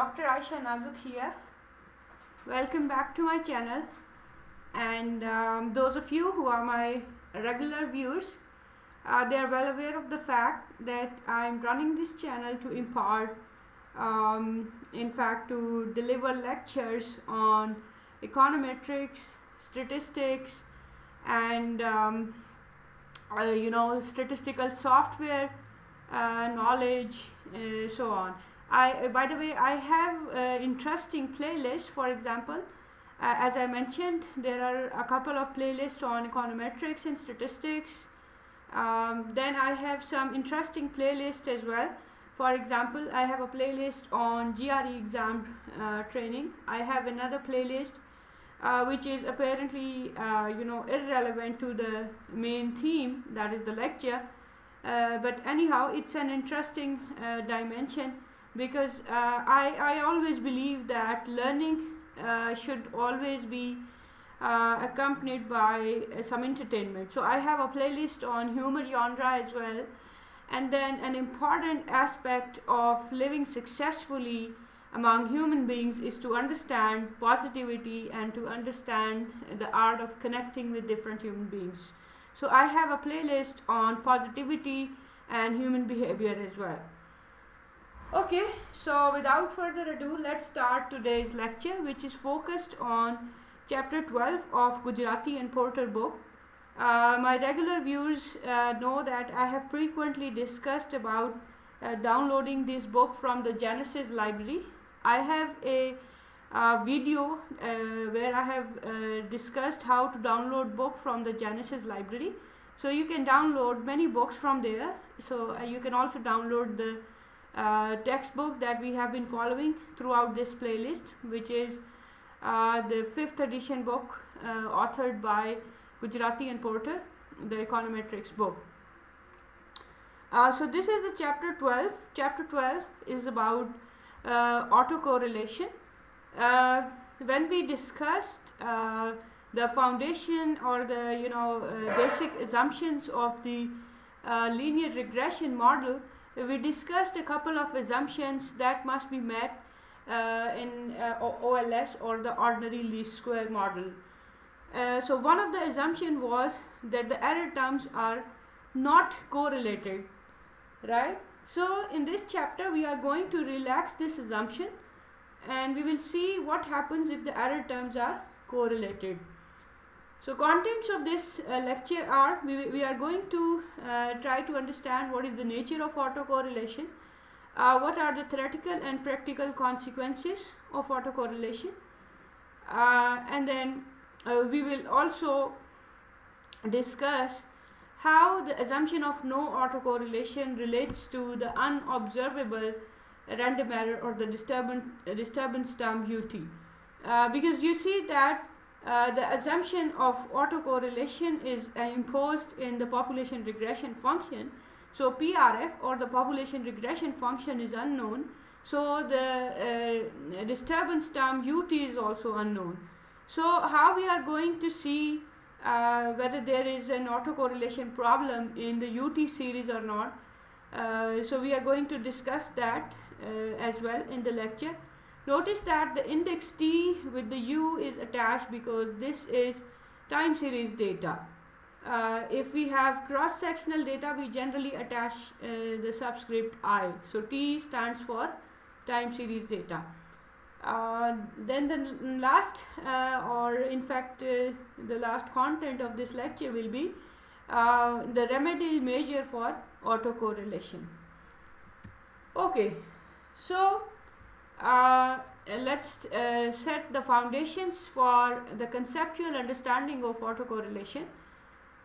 Dr. Aisha Nazuk here. Welcome back to my channel, and those of you who are my regular viewers, they are well aware of the fact that I am running this channel to impart, in fact to deliver lectures on econometrics, statistics, and statistical software knowledge, so on. By the way, I have interesting playlists. For example, as I mentioned, there are a couple of playlists on econometrics and statistics. Then I have some interesting playlists as well. For example, I have a playlist on GRE exam training. I have another playlist which is apparently irrelevant to the main theme, that is the lecture. But anyhow, it's an interesting dimension, because I always believe that learning should always be accompanied by some entertainment. So I have a playlist on humor genre as well. And then an important aspect of living successfully among human beings is to understand positivity and to understand the art of connecting with different human beings. So I have a playlist on positivity and human behavior as well. Okay, so without further ado, let's start today's lecture, which is focused on chapter 12 of Gujarati and Porter book. My regular viewers know that I have frequently discussed about downloading this book from the Genesis library. I have a video where I have discussed how to download book from the Genesis library. So you can download many books from there. So you can also download the textbook that we have been following throughout this playlist, which is the 5th edition book authored by Gujarati and Porter, the econometrics book. So this is the chapter 12. Chapter 12 is about autocorrelation. When we discussed the foundation or the basic assumptions of the linear regression model, we discussed a couple of assumptions that must be met in OLS, or the ordinary least square model. So one of the assumptions was that the error terms are not correlated, right? So in this chapter we are going to relax this assumption, and we will see what happens if the error terms are correlated. So contents of this lecture are, we are going to try to understand what is the nature of autocorrelation, what are the theoretical and practical consequences of autocorrelation, and then we will also discuss how the assumption of no autocorrelation relates to the unobservable random error, or the disturbance term UT, because you see that the assumption of autocorrelation is imposed in the population regression function. So PRF, or the population regression function, is unknown. So the disturbance term UT is also unknown. So how we are going to see whether there is an autocorrelation problem in the UT series or not. So we are going to discuss that as well in the lecture. Notice that the index T with the U is attached because this is time series data. If we have cross-sectional data, we generally attach the subscript I. So T stands for time series data. Then the last, the last content of this lecture will be the remedial measure for autocorrelation. Okay, so let's set the foundations for the conceptual understanding of autocorrelation.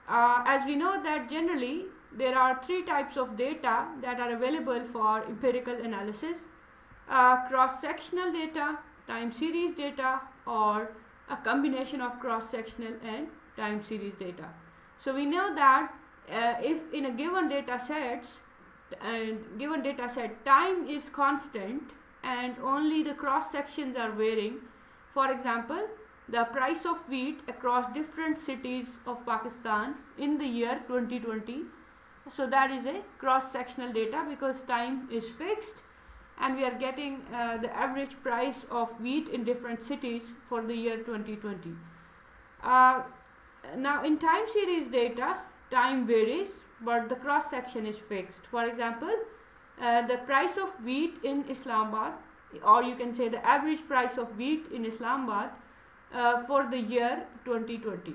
As we know that generally there are three types of data that are available for empirical analysis: cross-sectional data, time series data, or a combination of cross-sectional and time series data. So we know that if in a given data set time is constant and only the cross sections are varying, for example, the price of wheat across different cities of Pakistan in the year 2020, so that is a cross sectional data because time is fixed and we are getting the average price of wheat in different cities for the year 2020. Now in time series data, time varies, but the cross section is fixed. For example, the price of wheat in Islamabad, or you can say the average price of wheat in Islamabad for the year 2020.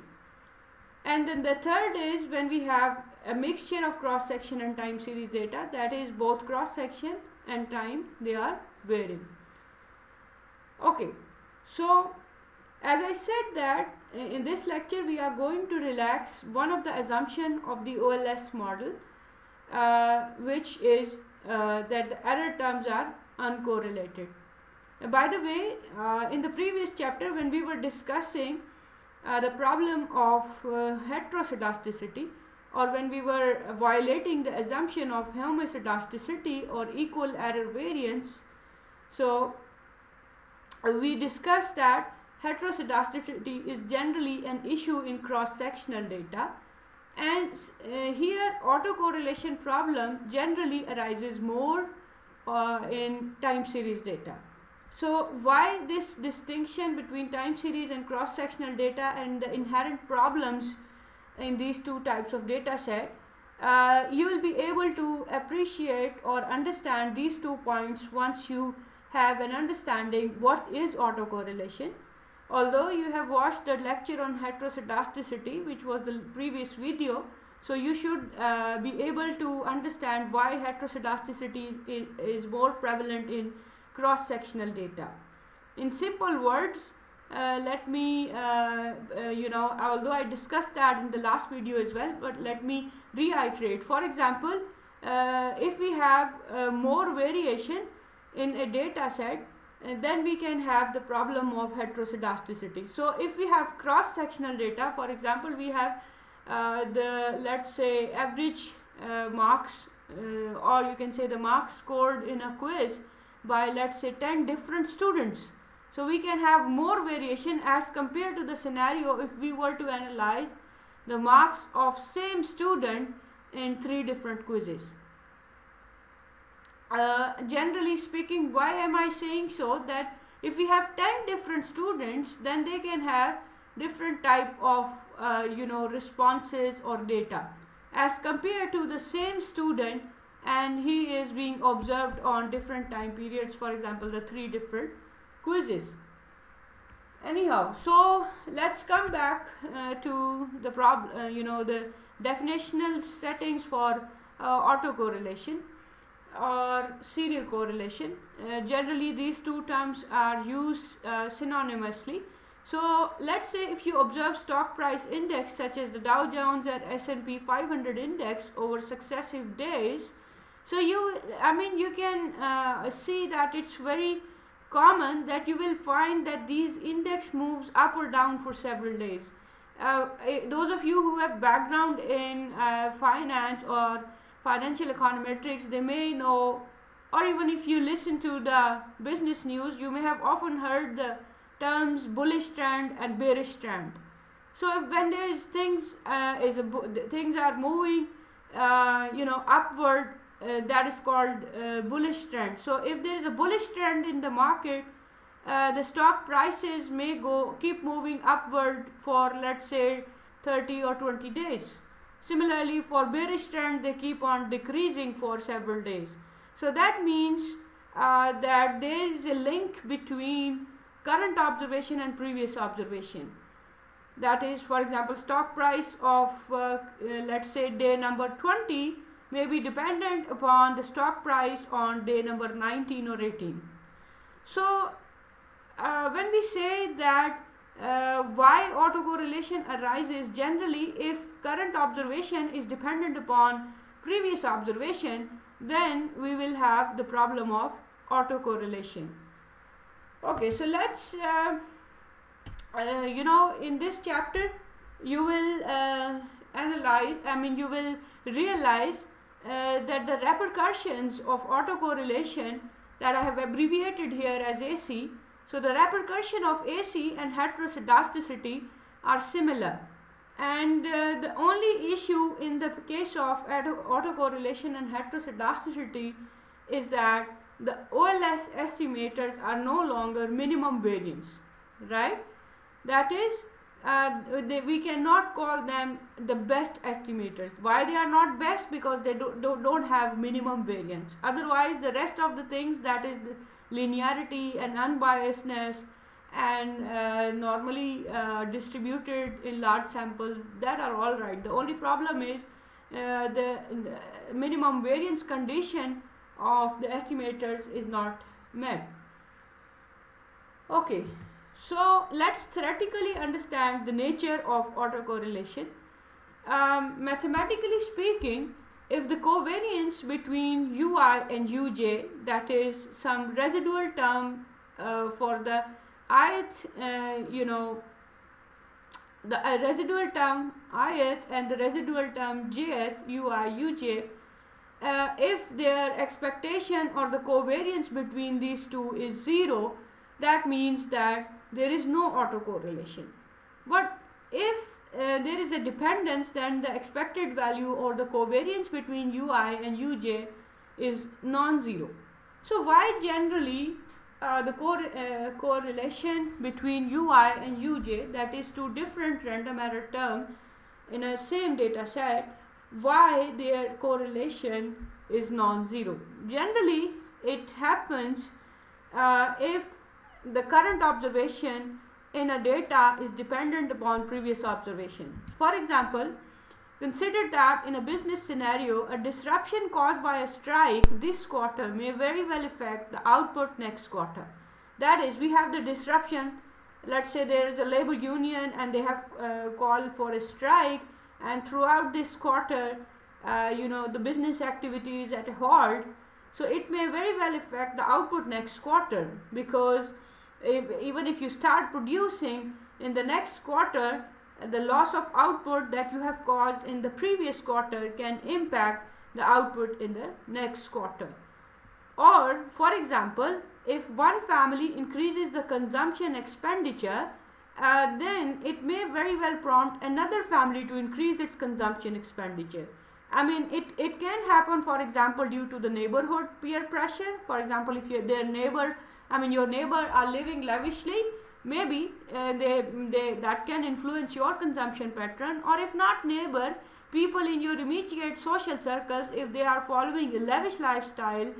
And then the third is when we have a mixture of cross section and time series data, that is both cross section and time, they are varying. Okay, so as I said that in this lecture we are going to relax one of the assumption of the OLS model, which is that the error terms are uncorrelated. By the way, in the previous chapter when we were discussing the problem of heteroscedasticity, or when we were violating the assumption of homoscedasticity or equal error variance, so we discussed that heteroscedasticity is generally an issue in cross-sectional data, and here autocorrelation problem generally arises more in time series data. So why this distinction between time series and cross-sectional data and the inherent problems in these two types of data set? You will be able to appreciate or understand these 2 points once you have an understanding what is autocorrelation. Although you have watched the lecture on heteroscedasticity, which was the previous video, so you should be able to understand why heteroscedasticity is more prevalent in cross-sectional data. In simple words, let me, although I discussed that in the last video as well, but let me reiterate. For example, if we have more variation in a data set, then we can have the problem of heteroscedasticity. So if we have cross-sectional data, for example, we have let's say average marks, or you can say the marks scored in a quiz by, let's say, 10 different students. So we can have more variation as compared to the scenario if we were to analyze the marks of same student in 3 different quizzes. Generally speaking, why am I saying so? That if we have 10 different students, then they can have different type of responses or data as compared to the same student, and he is being observed on different time periods, for example the 3 different quizzes. Anyhow, so let's come back to the the definitional settings for autocorrelation or serial correlation. Generally these 2 terms are used synonymously. So let's say if you observe stock price index such as the Dow Jones and S&P 500 index over successive days, so you can see that it's very common that you will find that these index moves up or down for several days. Those of you who have background in finance or financial econometrics, they may know, or even if you listen to the business news, you may have often heard the terms bullish trend and bearish trend. So when there is things are moving upward, that is called bullish trend. So if there is a bullish trend in the market, the stock prices may keep moving upward for, let's say, 30 or 20 days. Similarly, for bearish trend, they keep on decreasing for several days. So that means that there is a link between current observation and previous observation. That is, for example, stock price of let's say day number 20 may be dependent upon the stock price on day number 19 or 18. So when we say that why autocorrelation arises, generally if current observation is dependent upon previous observation, then we will have the problem of autocorrelation. Okay, so let's in this chapter you will you will realize that the repercussions of autocorrelation that I have abbreviated here as AC. So the repercussion of AC and heteroscedasticity are similar, and the only issue in the case of autocorrelation and heteroscedasticity is that the OLS estimators are no longer minimum variance, right? That is, we cannot call them the best estimators. Why they are not best? Because they don't have minimum variance. Otherwise, the rest of the things, that is the linearity and unbiasedness and normally distributed in large samples, that are all right. The only problem is the minimum variance condition of the estimators is not met. Okay, so let's theoretically understand the nature of autocorrelation. Mathematically speaking, if the covariance between ui and uj, that is some residual term for the ith, the residual term ith and the residual term jth, ui, uj, if their expectation or the covariance between these two is 0, that means that there is no autocorrelation. But if there is a dependence, then the expected value or the covariance between ui and uj is non-zero. So why generally the correlation between ui and uj, that is two different random error terms in a same data set, why their correlation is non-zero? Generally it happens if the current observation in a data is dependent upon previous observation. For example, consider that in a business scenario, a disruption caused by a strike this quarter may very well affect the output next quarter. That is, we have the disruption, let's say there is a labor union and they have called for a strike, and throughout this quarter the business activity is at a halt. So it may very well affect the output next quarter, because even if you start producing in the next quarter, the loss of output that you have caused in the previous quarter can impact the output in the next quarter. Or for example, if one family increases the consumption expenditure, then it may very well prompt another family to increase its consumption expenditure. I mean, it can happen, for example, due to the neighborhood peer pressure. For example, if your neighbor are living lavishly, maybe that can influence your consumption pattern. Or if not neighbor, people in your immediate social circles, if they are following a lavish lifestyle,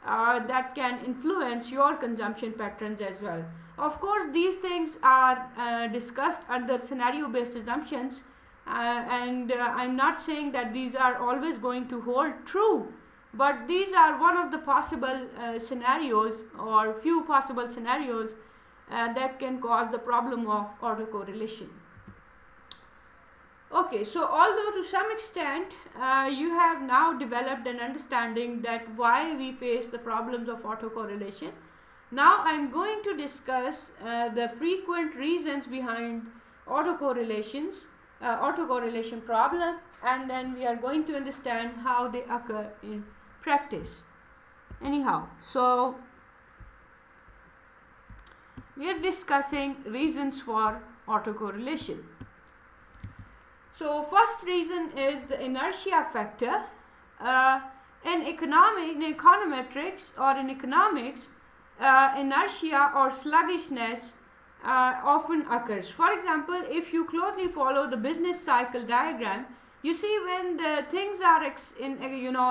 that can influence your consumption patterns as well. Of course, these things are discussed under scenario-based assumptions, and I'm not saying that these are always going to hold true, but these are one of the possible scenarios, or few possible scenarios that can cause the problem of autocorrelation. Okay, so although to some extent you have now developed an understanding that why we face the problems of autocorrelation, now I'm going to discuss the frequent reasons behind autocorrelation problem, and then we are going to understand how they occur in practice. Anyhow, so we are discussing reasons for autocorrelation. So first reason is the inertia factor. In econometrics or in economics, inertia or sluggishness often occurs. For example, if you closely follow the business cycle diagram, you see when the things are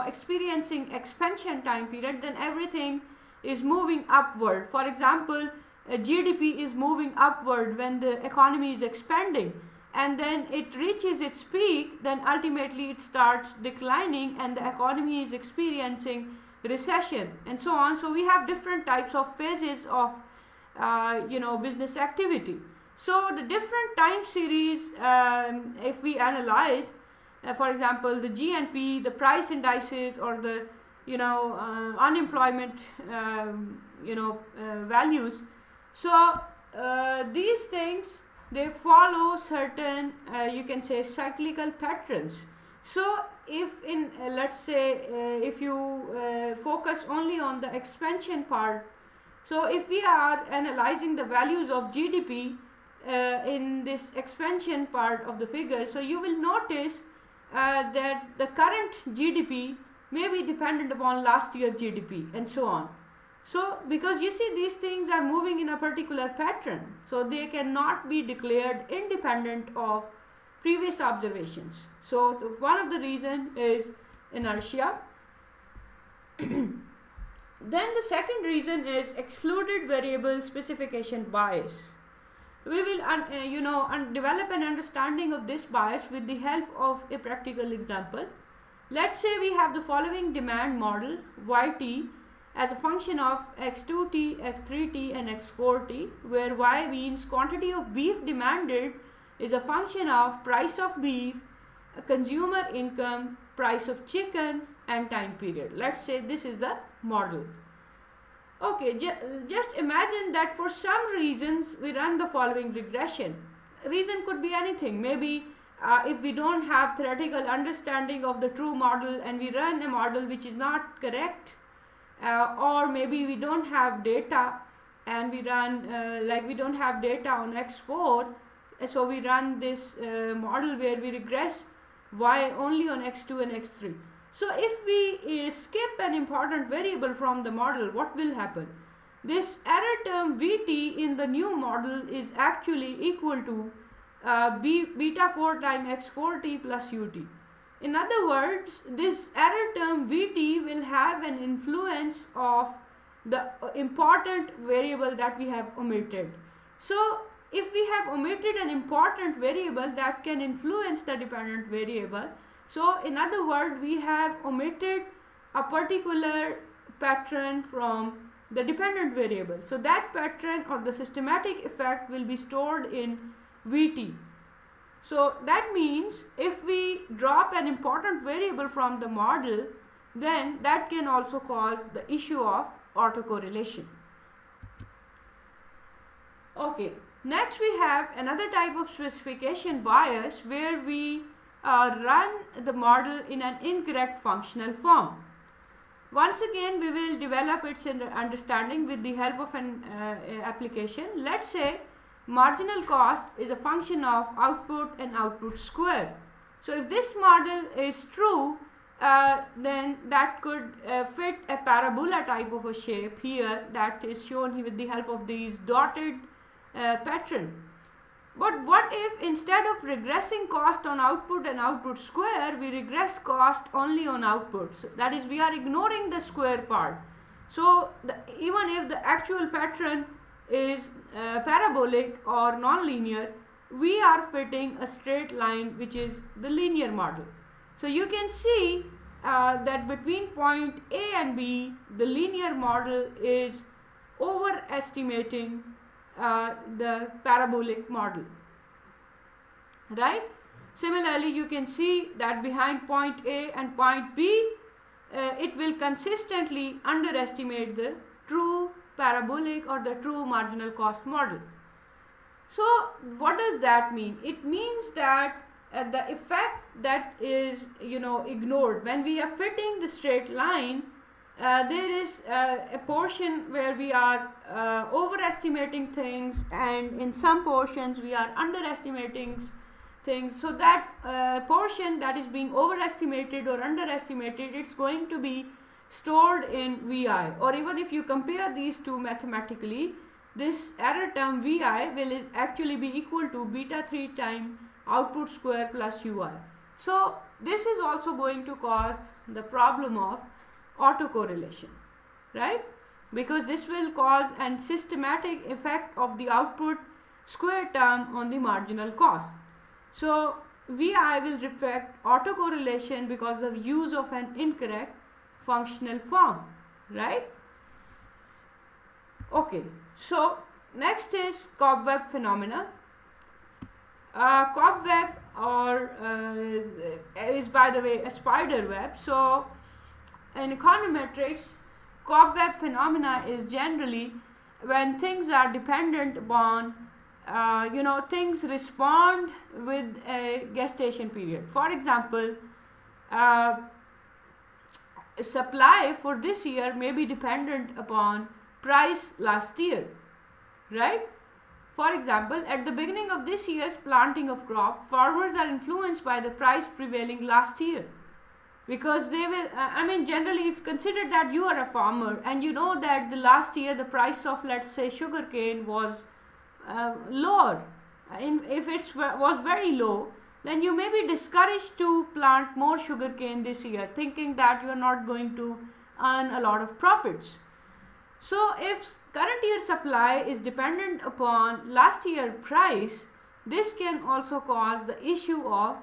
experiencing expansion time period, then everything is moving upward. For example, GDP is moving upward when the economy is expanding, and then it reaches its peak, then ultimately it starts declining and the economy is experiencing recession, and so on. So we have different types of phases of business activity. So the different time series, if we analyze, for example, the GNP, the price indices, or the unemployment values. So these things, they follow certain you can say cyclical patterns. So if in let's say if you focus only on the expansion part, so if we are analyzing the values of GDP in this expansion part of the figure, so you will notice that the current GDP may be dependent upon last year GDP, and so on. So because you see these things are moving in a particular pattern, so they cannot be declared independent of previous observations. So one of the reason is inertia. Then the second reason is excluded variable specification bias. We will develop an understanding of this bias with the help of a practical example. Let's say we have the following demand model yt as a function of x2t, x3t and x4t, where y means quantity of beef demanded is a function of price of beef, consumer income, price of chicken and time period. Let's say this is the model. Okay, just imagine that for some reasons we run the following regression. Reason could be anything. Maybe if we don't have theoretical understanding of the true model and we run a model which is not correct, or maybe we don't have data and we run like we don't have data on x4, so we run this model where we regress y only on x2 and x3. So if we skip an important variable from the model, what will happen? This error term Vt in the new model is actually equal to beta 4 times x4t plus ut. In other words, this error term Vt will have an influence of the important variable that we have omitted. So if we have omitted an important variable that can influence the dependent variable, so in other words, we have omitted a particular pattern from the dependent variable. So that pattern or the systematic effect will be stored in Vt. So that means if we drop an important variable from the model, then that can also cause the issue of autocorrelation. Okay, next we have another type of specification bias where we run the model in an incorrect functional form. Once again, we will develop its understanding with the help of an application. Let's say marginal cost is a function of output and output square. So if this model is true, then that could fit a parabola type of a shape here that is shown here with the help of these dotted pattern. But what if instead of regressing cost on output and output square, we regress cost only on output? So that is, we are ignoring the square part. So even if the actual pattern is parabolic or nonlinear, we are fitting a straight line which is the linear model. So you can see that between point A and B, the linear model is overestimating the parabolic model, right? Similarly, you can see that behind point A and point B, it will consistently underestimate the true parabolic or the true marginal cost model. So what does that mean? It means that the effect that is ignored when we are fitting the straight line, there is a portion where we are overestimating things, and in some portions we are underestimating things. So that portion that is being overestimated or underestimated, it's going to be stored in Vi, or even if you compare these two mathematically, this error term Vi will actually be equal to beta 3 times output square plus Ui. So this is also going to cause the problem of autocorrelation, right? Because this will cause a systematic effect of the output square term on the marginal cost. So Vi will reflect autocorrelation because of use of an incorrect functional form, right? Okay, so next is Cobweb phenomena. Cobweb is, by the way, a spider web. So in econometrics, Cobweb phenomena is generally when things are dependent upon things respond with a gestation period. For example, supply for this year may be dependent upon price last year, right? For example, at the beginning of this year's planting of crop, farmers are influenced by the price prevailing last year. because they will, generally, if consider that you are a farmer and you know that the last year the price of, let's say, sugarcane was lower, if it was very low, then you may be discouraged to plant more sugarcane this year, thinking that you are not going to earn a lot of profits. So if current year supply is dependent upon last year price, this can also cause the issue of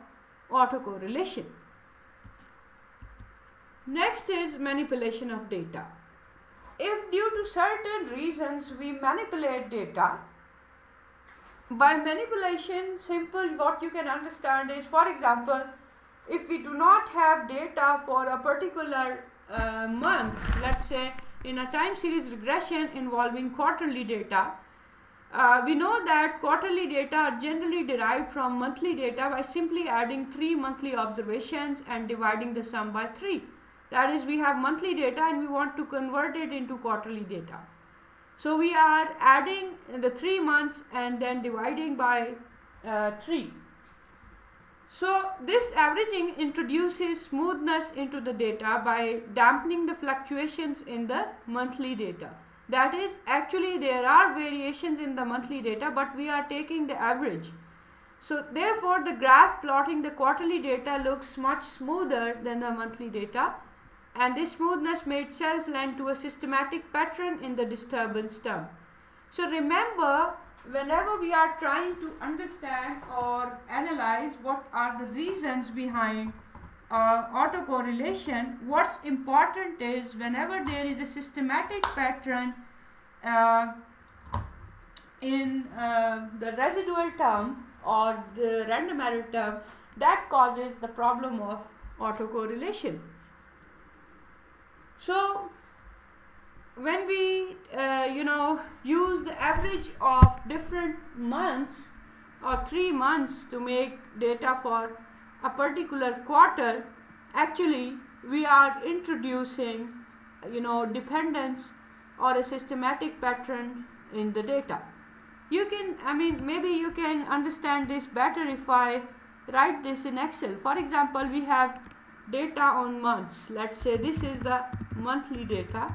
autocorrelation. Next is manipulation of data. If due to certain reasons we manipulate data, by manipulation, simple, what you can understand is, for example, if we do not have data for a particular month, let's say in a time series regression involving quarterly data, we know that quarterly data are generally derived from monthly data by simply adding 3 monthly observations and dividing the sum by 3. That is, we have monthly data and we want to convert it into quarterly data. So we are adding the 3 months and then dividing by 3. So this averaging introduces smoothness into the data by dampening the fluctuations in the monthly data. That is, actually there are variations in the monthly data, but we are taking the average. So therefore the graph plotting the quarterly data looks much smoother than the monthly data, and this smoothness may itself lend to a systematic pattern in the disturbance term. So remember, whenever we are trying to understand or analyze what are the reasons behind autocorrelation, what's important is whenever there is a systematic pattern in the residual term or the random error term, that causes the problem of autocorrelation. So when we use the average of different months or 3 months to make data for a particular quarter, actually we are introducing dependence or a systematic pattern in the data. You can, maybe you can understand this better if I write this in Excel. For example, we have data on months. Let's say this is the monthly data,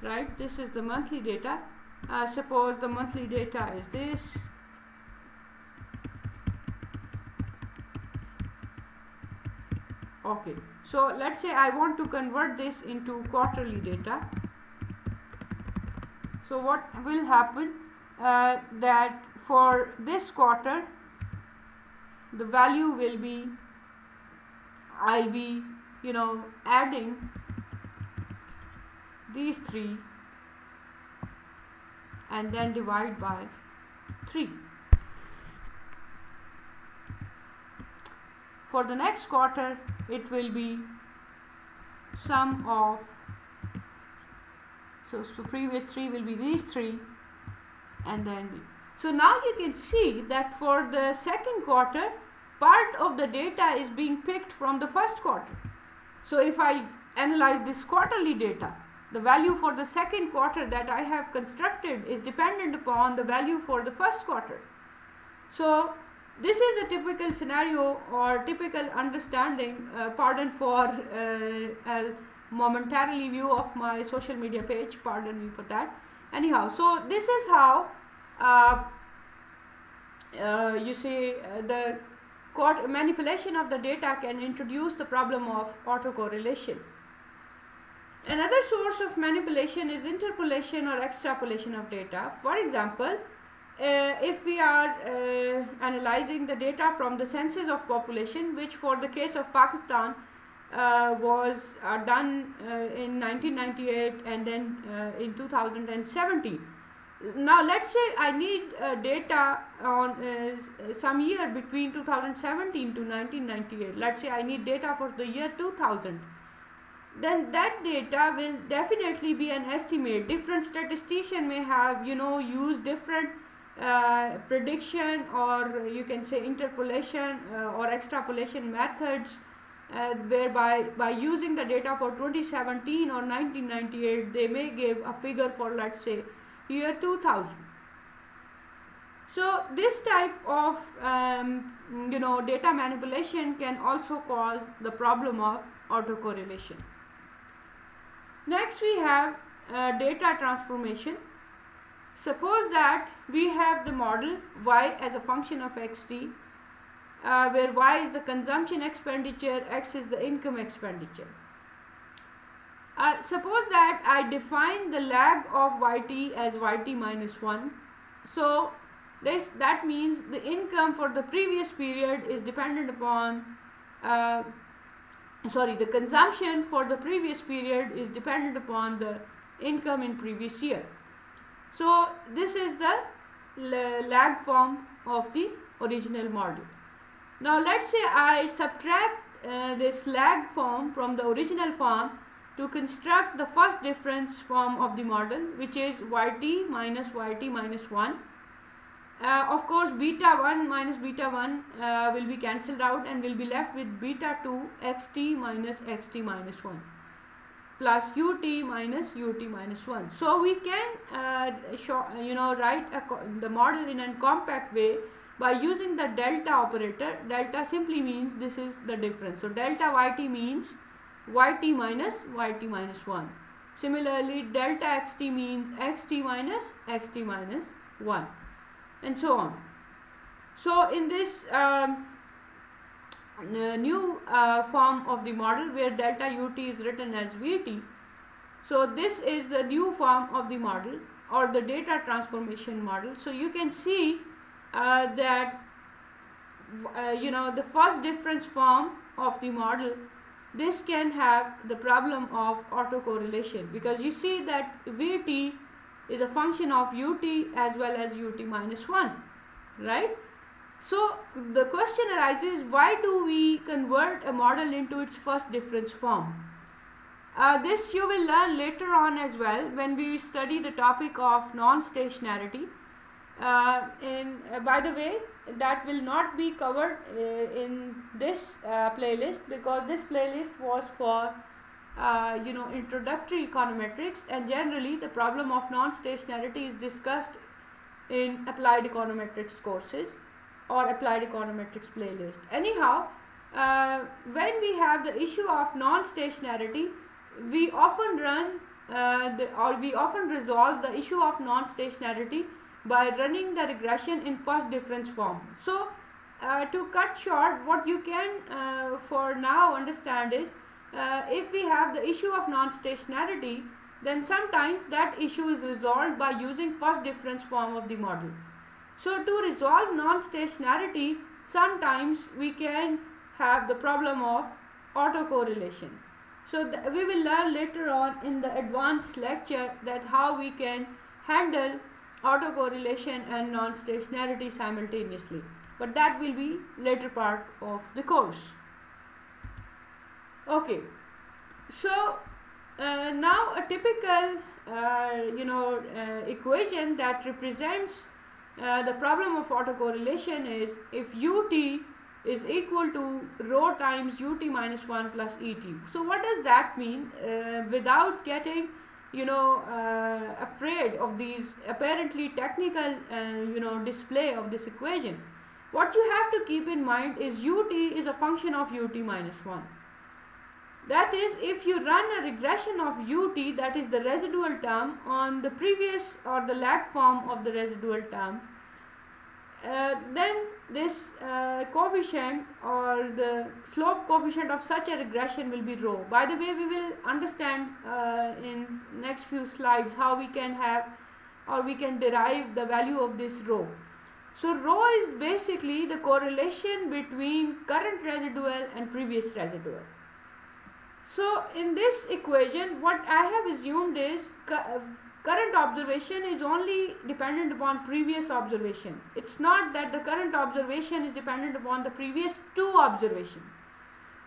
right? This is the monthly data. Suppose the monthly data is this. Okay, so let's say I want to convert this into quarterly data. So what will happen, that for this quarter the value will be, I'll be adding these 3 and then divide by 3. For the next quarter it will be sum of, so previous 3 will be these 3 and then so now you can see that for the second quarter part of the data is being picked from the first quarter. So if I analyze this quarterly data, the value for the second quarter that I have constructed is dependent upon the value for the first quarter. So this is a typical scenario or typical understanding, pardon for a momentarily view of my social media page, pardon me for that. Anyhow, so this is how you see the manipulation of the data can introduce the problem of autocorrelation. Another source of manipulation is interpolation or extrapolation of data. For example, if we are analyzing the data from the census of population, which for the case of Pakistan was done in 1998 and then in 2017. Now let's say I need data on some year between 2017 to 1998. Let's say I need data for the year 2000. Then that data will definitely be an estimate. Different statistician may have used different prediction, or you can say interpolation or extrapolation methods, whereby by using the data for 2017 or 1998 they may give a figure for, let's say, year 2000. So this type of data manipulation can also cause the problem of autocorrelation. Next we have data transformation. Suppose that we have the model y as a function of xt, where y is the consumption expenditure, x is the income expenditure. Suppose that I define the lag of yt as yt minus 1. So that means the income for the previous period is dependent upon the consumption for the previous period is dependent upon the income in previous year. So this is the lag form of the original model. Now let's say I subtract this lag form from the original form to construct the first difference form of the model, which is yt minus 1. Of course, beta 1 minus beta 1 will be cancelled out and will be left with beta 2 xt minus 1 plus ut minus 1. So we can write the model in a compact way by using the delta operator. Delta simply means this is the difference. So delta yt means yt minus 1. Similarly, delta xt means xt minus 1, and so on. So in this new form of the model where delta ut is written as vt, so this is the new form of the model or the data transformation model. So you can see that the first difference form of the model, this can have the problem of autocorrelation, because you see that vt is a function of ut as well as ut minus 1, right? So the question arises, why do we convert a model into its first difference form? This you will learn later on as well when we study the topic of non-stationarity. By the way, that will not be covered in this playlist, because this playlist was for introductory econometrics, and generally the problem of non-stationarity is discussed in applied econometrics courses or applied econometrics playlist. Anyhow, when we have the issue of non-stationarity, we often resolve the issue of non-stationarity by running the regression in first difference form. So to cut short, what you can for now understand is, if we have the issue of non-stationarity, then sometimes that issue is resolved by using first difference form of the model. So to resolve non-stationarity, sometimes we can have the problem of autocorrelation. So we will learn later on in the advanced lecture that how we can handle autocorrelation and non-stationarity simultaneously, but that will be later part of the course. Okay, so now a typical equation that represents the problem of autocorrelation is if ut is equal to rho times ut minus 1 plus et. So what does that mean? Without getting afraid of these apparently technical display of this equation, what you have to keep in mind is ut is a function of ut minus 1. That is, if you run a regression of ut, that is the residual term, on the previous or the lag form of the residual term, then this coefficient or the slope coefficient of such a regression will be rho. By the way, we will understand in next few slides how we can have or we can derive the value of this rho. So rho is basically the correlation between current residual and previous residual. So in this equation, what I have assumed is current observation is only dependent upon previous observation. It's not that the current observation is dependent upon the previous two observations.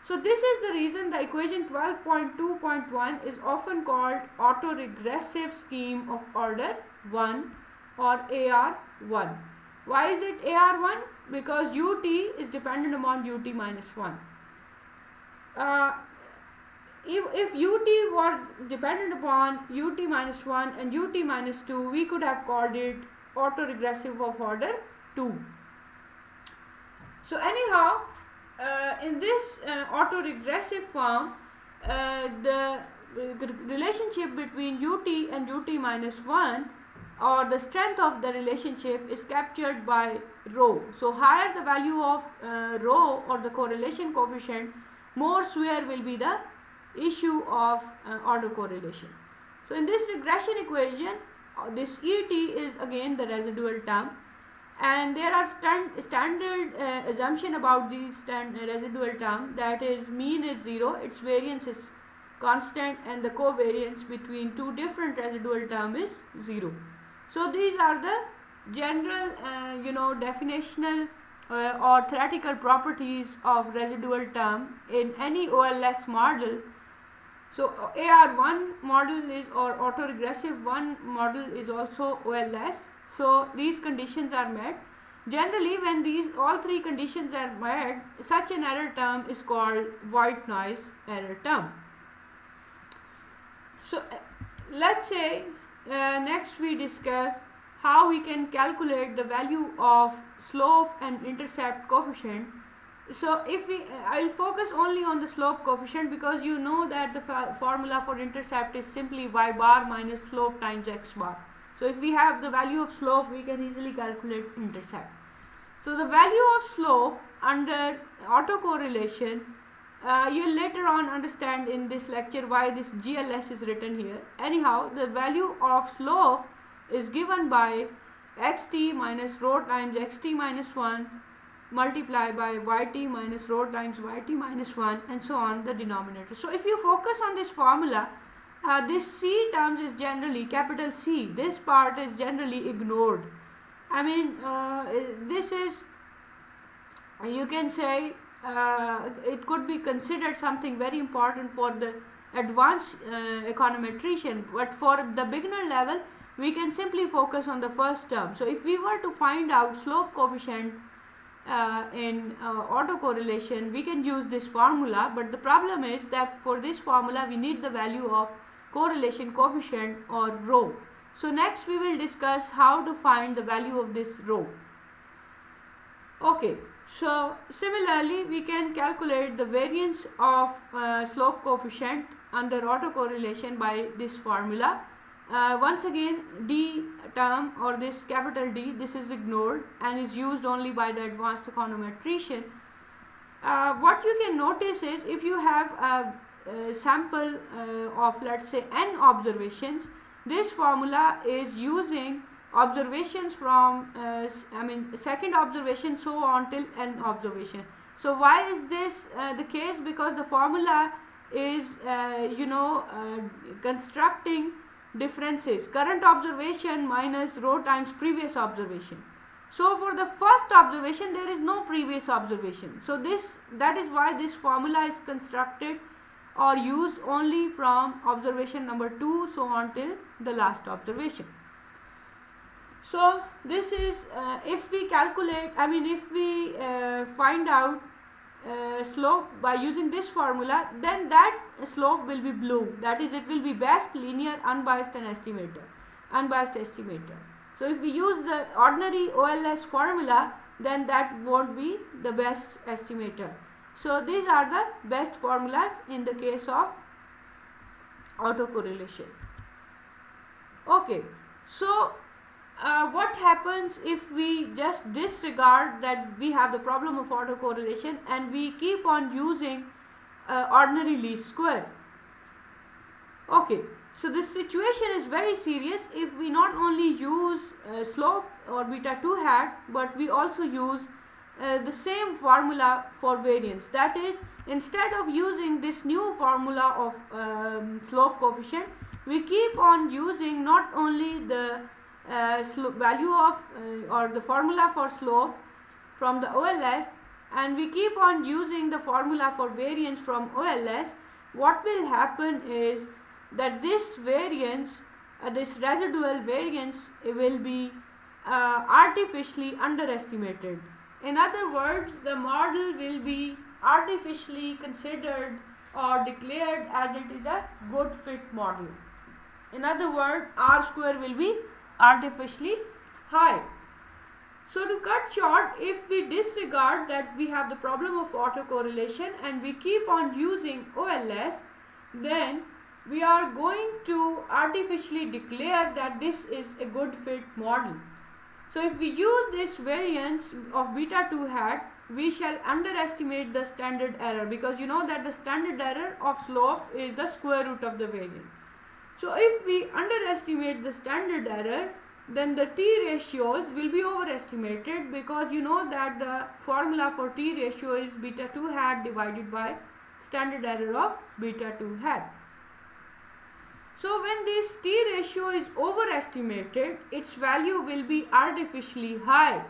So this is the reason the equation 12.2.1 is often called autoregressive scheme of order 1 or AR1. Why is it AR1? Because ut is dependent upon ut minus 1. If ut was dependent upon ut minus 1 and ut minus 2, we could have called it autoregressive of order 2. So anyhow, in this autoregressive form, the relationship between ut and ut minus 1, or the strength of the relationship, is captured by rho. So higher the value of rho, or the correlation coefficient, more severe will be the issue of autocorrelation. So in this regression equation, this ET is again the residual term, and there are standard assumption about these residual term, that is mean is 0, its variance is constant, and the covariance between two different residual term is 0. So these are the general definitional or theoretical properties of residual term in any OLS model. So AR1 model is, or autoregressive 1 model is also OLS. So these conditions are met. Generally, when these all three conditions are met, such an error term is called white noise error term. So let's say next we discuss how we can calculate the value of slope and intercept coefficient. So if I'll focus only on the slope coefficient, because you know that the formula for intercept is simply y bar minus slope times x bar. So if we have the value of slope, we can easily calculate intercept. So the value of slope under autocorrelation, you'll later on understand in this lecture why this GLS is written here. Anyhow, the value of slope is given by xt minus rho times xt minus 1 multiplied by yt minus rho times yt minus 1, and so on the denominator. So if you focus on this formula, this C terms is generally capital C. This part is generally ignored. I mean, this is, you can say, it could be considered something very important for the advanced econometrician, but for the beginner level, we can simply focus on the first term. So if we were to find out slope coefficient in autocorrelation, we can use this formula, but the problem is that for this formula we need the value of correlation coefficient, or rho. So next we will discuss how to find the value of this rho. Okay, so similarly we can calculate the variance of slope coefficient under autocorrelation by this formula. Once again, D term, or this capital D, this is ignored and is used only by the advanced econometrician. What you can notice is, if you have a sample of, let's say, n observations, this formula is using observations from second observation so on till n observation. So why is this the case? Because the formula is constructing differences, current observation minus rho times previous observation. So for the first observation there is no previous observation. So that is why this formula is constructed or used only from observation number 2 so on till the last observation. So this is if we calculate, if we find out slope by using this formula, then that slope will be blue, that is, it will be best linear unbiased estimator. So if we use the ordinary OLS formula, then that won't be the best estimator. So these are the best formulas in the case of autocorrelation. Okay, so what happens if we just disregard that we have the problem of autocorrelation and we keep on using ordinary least square? Okay, so this situation is very serious if we not only use slope or beta 2 hat, but we also use the same formula for variance. That is, instead of using this new formula of slope coefficient, we keep on using not only the value of or the formula for slope from the OLS, and we keep on using the formula for variance from OLS. What will happen is that this variance, this residual variance, will be artificially underestimated. In other words, the model will be artificially considered or declared as it is a good fit model. In other words, R square will be artificially high. So to cut short, if we disregard that we have the problem of autocorrelation and we keep on using OLS, then we are going to artificially declare that this is a good fit model. So if we use this variance of beta 2 hat, we shall underestimate the standard error, because you know that the standard error of slope is the square root of the variance. So if we underestimate the standard error, then the t ratios will be overestimated, because you know that the formula for t ratio is beta 2 hat divided by standard error of beta 2 hat. So when this t ratio is overestimated, its value will be artificially high.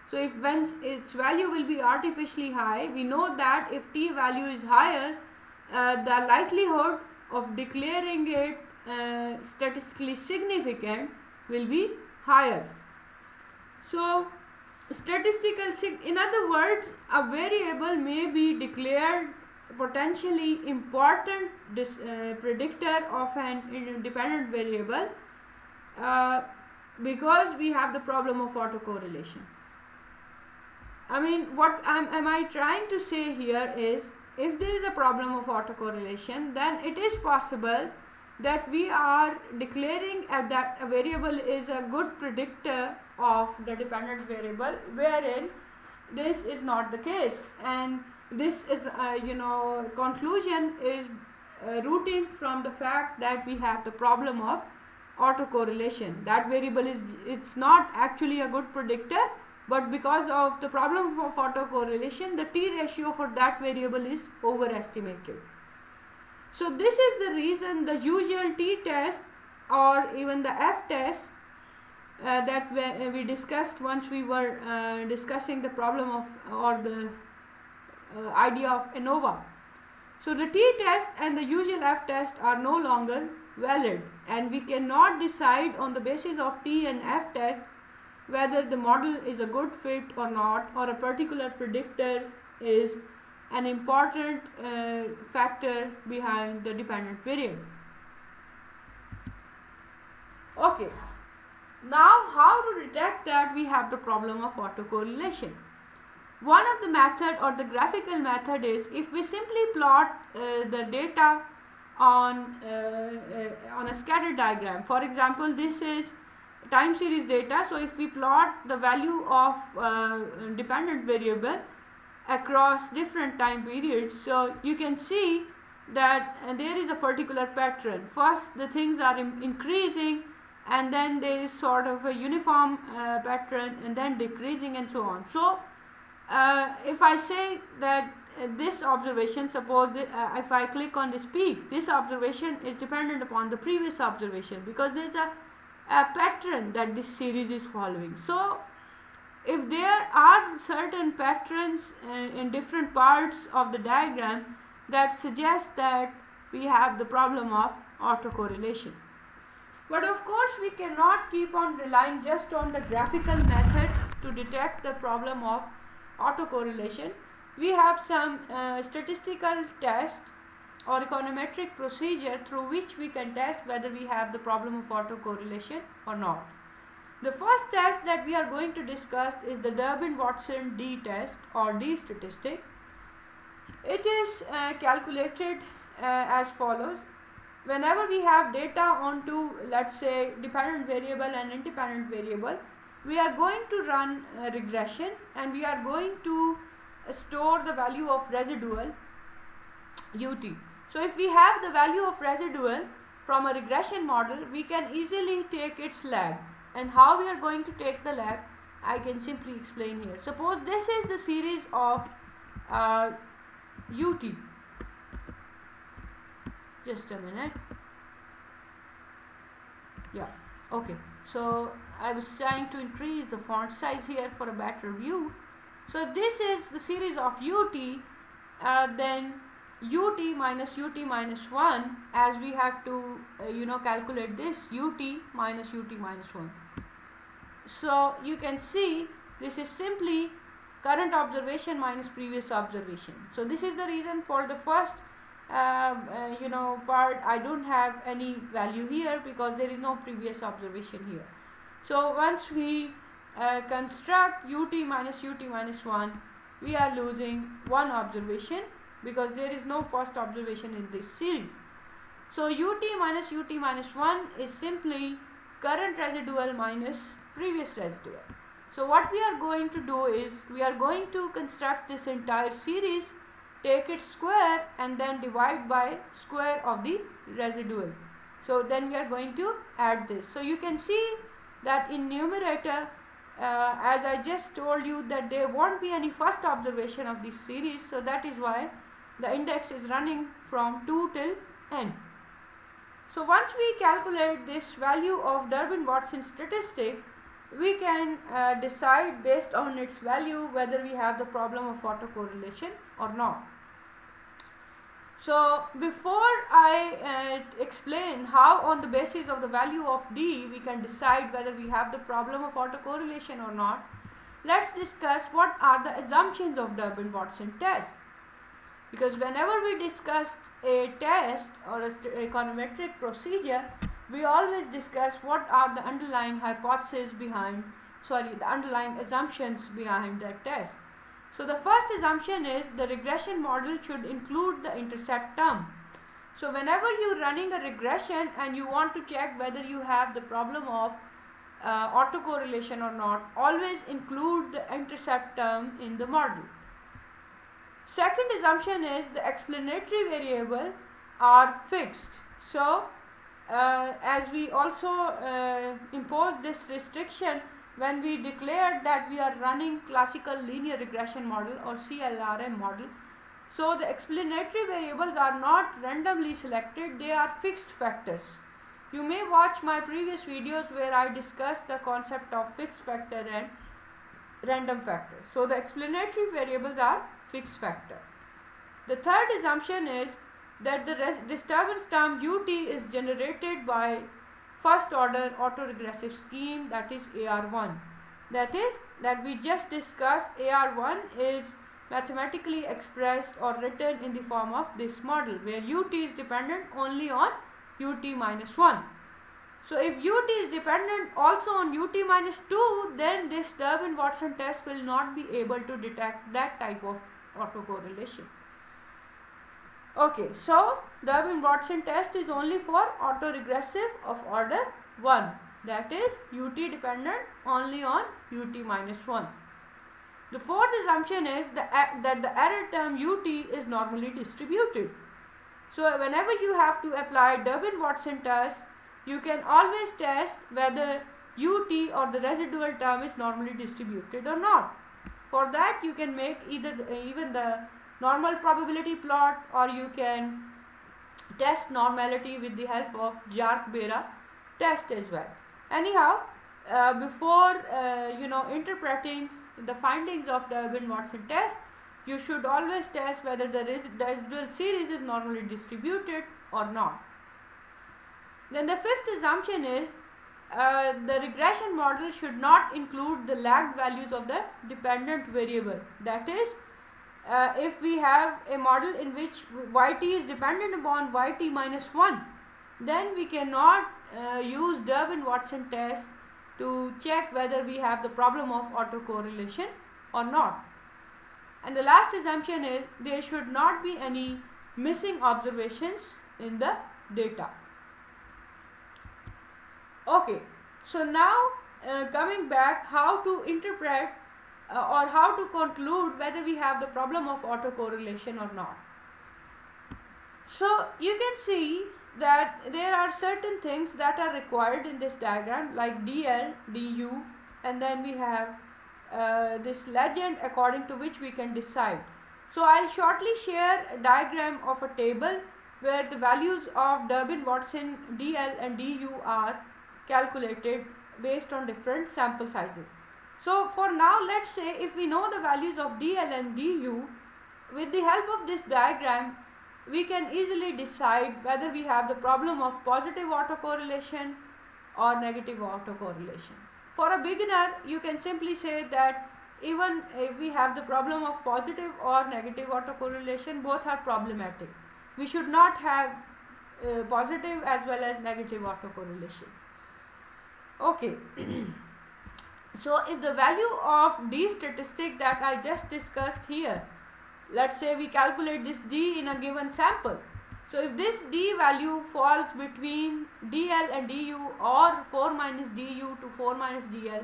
So if when its value will be artificially high, we know that if t value is higher, the likelihood of declaring it statistically significant will be higher. So in other words, a variable may be declared potentially important predictor of an independent variable because we have the problem of autocorrelation. I mean, what am I trying to say here is, if there is a problem of autocorrelation, then it is possible that we are declaring that a variable is a good predictor of the dependent variable, wherein this is not the case, and this is conclusion is rooting from the fact that we have the problem of autocorrelation. That variable is, it's not actually a good predictor, but because of the problem of autocorrelation, the t ratio for that variable is overestimated. So this is the reason the usual t-test or even the f-test that we discussed once we were discussing the problem of or the idea of ANOVA. So the t-test and the usual f-test are no longer valid, and we cannot decide on the basis of t and f-test whether the model is a good fit or not, or a particular predictor is an important factor behind the dependent variable. Okay, now how to detect that we have the problem of autocorrelation? One of the method or the graphical method is, if we simply plot the data on a scatter diagram. For example, this is time series data. So if we plot the value of dependent variable across different time periods, so you can see that there is a particular pattern. First the things are increasing, and then there is sort of a uniform pattern, and then decreasing, and so on. So if I say that this observation, suppose if I click on this peak, this observation is dependent upon the previous observation, because there is a pattern that this series is following. So if there are certain patterns in different parts of the diagram, that suggests that we have the problem of autocorrelation. But of course we cannot keep on relying just on the graphical method to detect the problem of autocorrelation. We have some statistical tests or econometric procedure through which we can test whether we have the problem of autocorrelation or not. The first test that we are going to discuss is the Durbin-Watson D test or D statistic. It is calculated as follows. Whenever we have data onto, let's say, dependent variable and independent variable, we are going to run a regression, and we are going to store the value of residual ut. So if we have the value of residual from a regression model, we can easily take its lag. And how we are going to take the lag, I can simply explain here. Suppose this is the series of ut. Just a minute. Yeah, okay. So I was trying to increase the font size here for a better view. So if this is the series of ut, then ut minus 1, as we have to calculate this ut minus 1. So you can see this is simply current observation minus previous observation. So this is the reason for the first part I don't have any value here, because there is no previous observation here. So once we construct ut minus 1, we are losing one observation because there is no first observation in this series. So ut minus 1 is simply current residual minus previous residual. So what we are going to do is we are going to construct this entire series, take its square and then divide by square of the residual. So then we are going to add this. So you can see that in numerator, as I just told you, that there won't be any first observation of this series. So that is why the index is running from 2 till n. So once we calculate this value of Durbin-Watson statistic, we can decide based on its value whether we have the problem of autocorrelation or not. So before I explain how on the basis of the value of D we can decide whether we have the problem of autocorrelation or not, let's discuss what are the assumptions of Durbin-Watson test. Because whenever we discuss a test or a econometric procedure, we always discuss what are the underlying hypotheses behind, the underlying assumptions behind that test. So the first assumption is the regression model should include the intercept term. So whenever you're running a regression and you want to check whether you have the problem of autocorrelation or not, always include the intercept term in the model. Second assumption is the explanatory variable are fixed. So as we also impose this restriction when we declared that we are running classical linear regression model or CLRM model, so the explanatory variables are not randomly selected, they are fixed factors. You may watch my previous videos where I discussed the concept of fixed factor and random factor. So the explanatory variables are fixed factor. The third assumption is that the disturbance term ut is generated by first order autoregressive scheme, that is AR1. That is, that we just discussed, AR1 is mathematically expressed or written in the form of this model where ut is dependent only on ut minus 1. So if ut is dependent also on ut minus 2, then this Durbin-Watson test will not be able to detect that type of autocorrelation. Okay, so Durbin-Watson test is only for autoregressive of order 1, that is ut dependent only on ut minus 1. The fourth assumption is that the error term ut is normally distributed. So whenever you have to apply Durbin-Watson test, you can always test whether ut or the residual term is normally distributed or not. For that you can make even the normal probability plot, or you can test normality with the help of Jark-Bera test as well. Anyhow, before interpreting the findings of the Durbin-Watson test, you should always test whether the residual series is normally distributed or not. Then the fifth assumption is the regression model should not include the lagged values of the dependent variable. That is, if we have a model in which yt is dependent upon yt minus 1, then we cannot use Durbin-Watson test to check whether we have the problem of autocorrelation or not. And the last assumption is there should not be any missing observations in the data. Okay, so now coming back, how to interpret or how to conclude whether we have the problem of autocorrelation or not. So you can see that there are certain things that are required in this diagram, like DL, DU, and then we have this legend according to which we can decide. So I'll shortly share a diagram of a table where the values of Durbin-Watson DL and DU are calculated based on different sample sizes. So for now, let's say if we know the values of DL and DU, with the help of this diagram, we can easily decide whether we have the problem of positive autocorrelation or negative autocorrelation. For a beginner, you can simply say that even if we have the problem of positive or negative autocorrelation, both are problematic. We should not have positive as well as negative autocorrelation. Okay. So if the value of D statistic that I just discussed here, let's say we calculate this D in a given sample. So if this D value falls between DL and DU or 4 minus DU to 4 minus DL,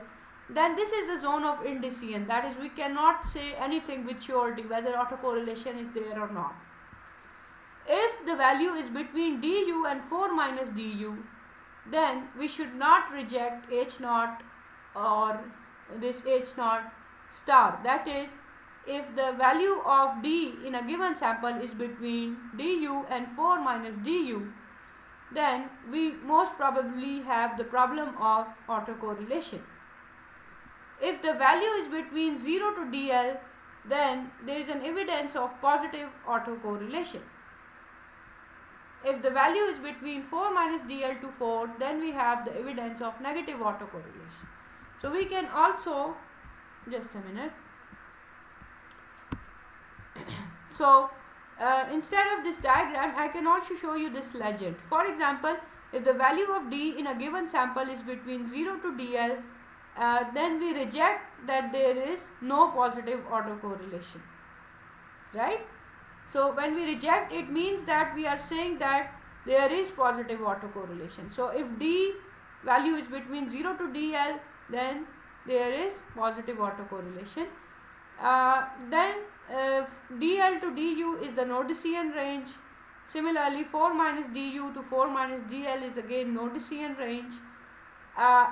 then this is the zone of indecision. That is, we cannot say anything with surety whether autocorrelation is there or not. If the value is between DU and 4 minus DU, then we should not reject H0 or this H0 star. That is, if the value of D in a given sample is between DU and 4 minus DU, then we most probably have the problem of autocorrelation. If the value is between 0 to DL, then there is an evidence of positive autocorrelation. If the value is between 4 minus DL to 4, then we have the evidence of negative autocorrelation. So we can also, just a minute. So instead of this diagram, I can also show you this legend. For example, if the value of D in a given sample is between 0 to DL, then we reject that there is no positive autocorrelation, right? So when we reject, it means that we are saying that there is positive autocorrelation. So if D value is between 0 to DL, then there is positive autocorrelation. Then DL to DU is the no-decision range. Similarly, 4 minus DU to 4 minus DL is again no-decision range.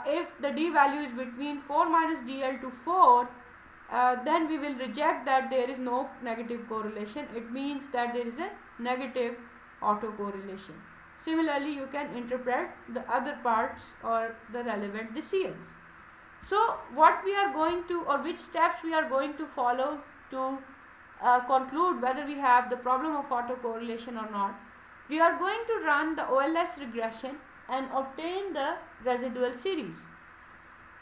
If the D value is between 4 minus DL to 4, then we will reject that there is no negative correlation. It means that there is a negative autocorrelation. Similarly, you can interpret the other parts or the relevant decisions. So what we are going to, or which steps we are going to follow to conclude whether we have the problem of autocorrelation or not. We are going to run the OLS regression and obtain the residual series.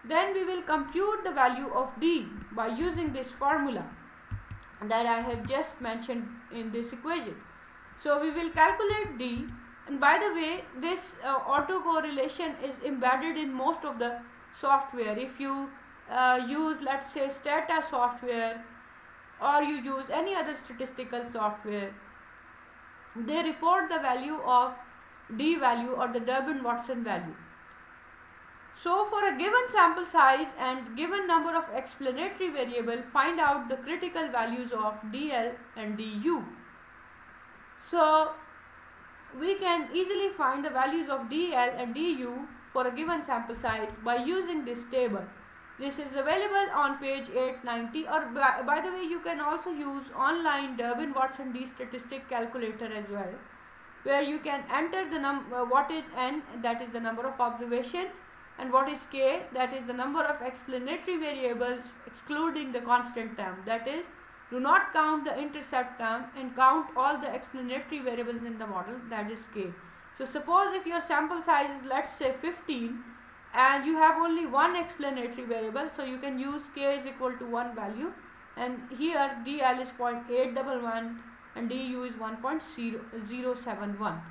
Then we will compute the value of D by using this formula that I have just mentioned in this equation. So we will calculate D, and by the way, this autocorrelation is embedded in most of the software. If you use, let's say, Stata software, or you use any other statistical software, they report the value of D value or the Durbin-Watson value. So for a given sample size and given number of explanatory variable, find out the critical values of DL and DU. So we can easily find the values of DL and DU for a given sample size by using this table. This is available on page 890, or by the way, you can also use online Durbin-Watson D statistic calculator as well, where you can enter the what is N, that is the number of observation, and what is K, that is the number of explanatory variables excluding the constant term. That is, do not count the intercept term and count all the explanatory variables in the model, that is K. So suppose if your sample size is, let's say, 15 and you have only one explanatory variable, so you can use K is equal to 1 value, and here DL is 0.811 and DU is 1.071.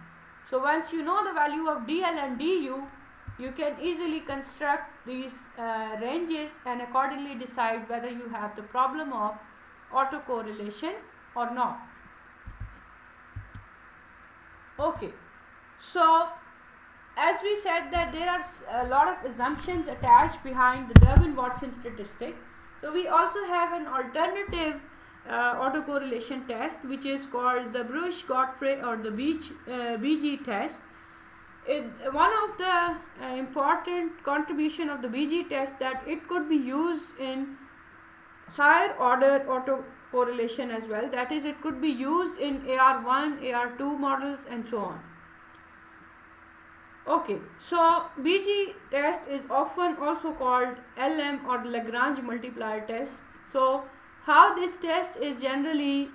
So once you know the value of DL and DU, you can easily construct these ranges and accordingly decide whether you have the problem of autocorrelation or not. Okay, so as we said that there are a lot of assumptions attached behind the Durbin-Watson statistic. So we also have an alternative autocorrelation test, which is called the Bruish-Godfrey or the BG test. One of the important contribution of the BG test that it could be used in higher order autocorrelation as well. That is, it could be used in AR1, AR2 models and so on. Okay, so BG test is often also called LM or the Lagrange multiplier test. So how this test is generally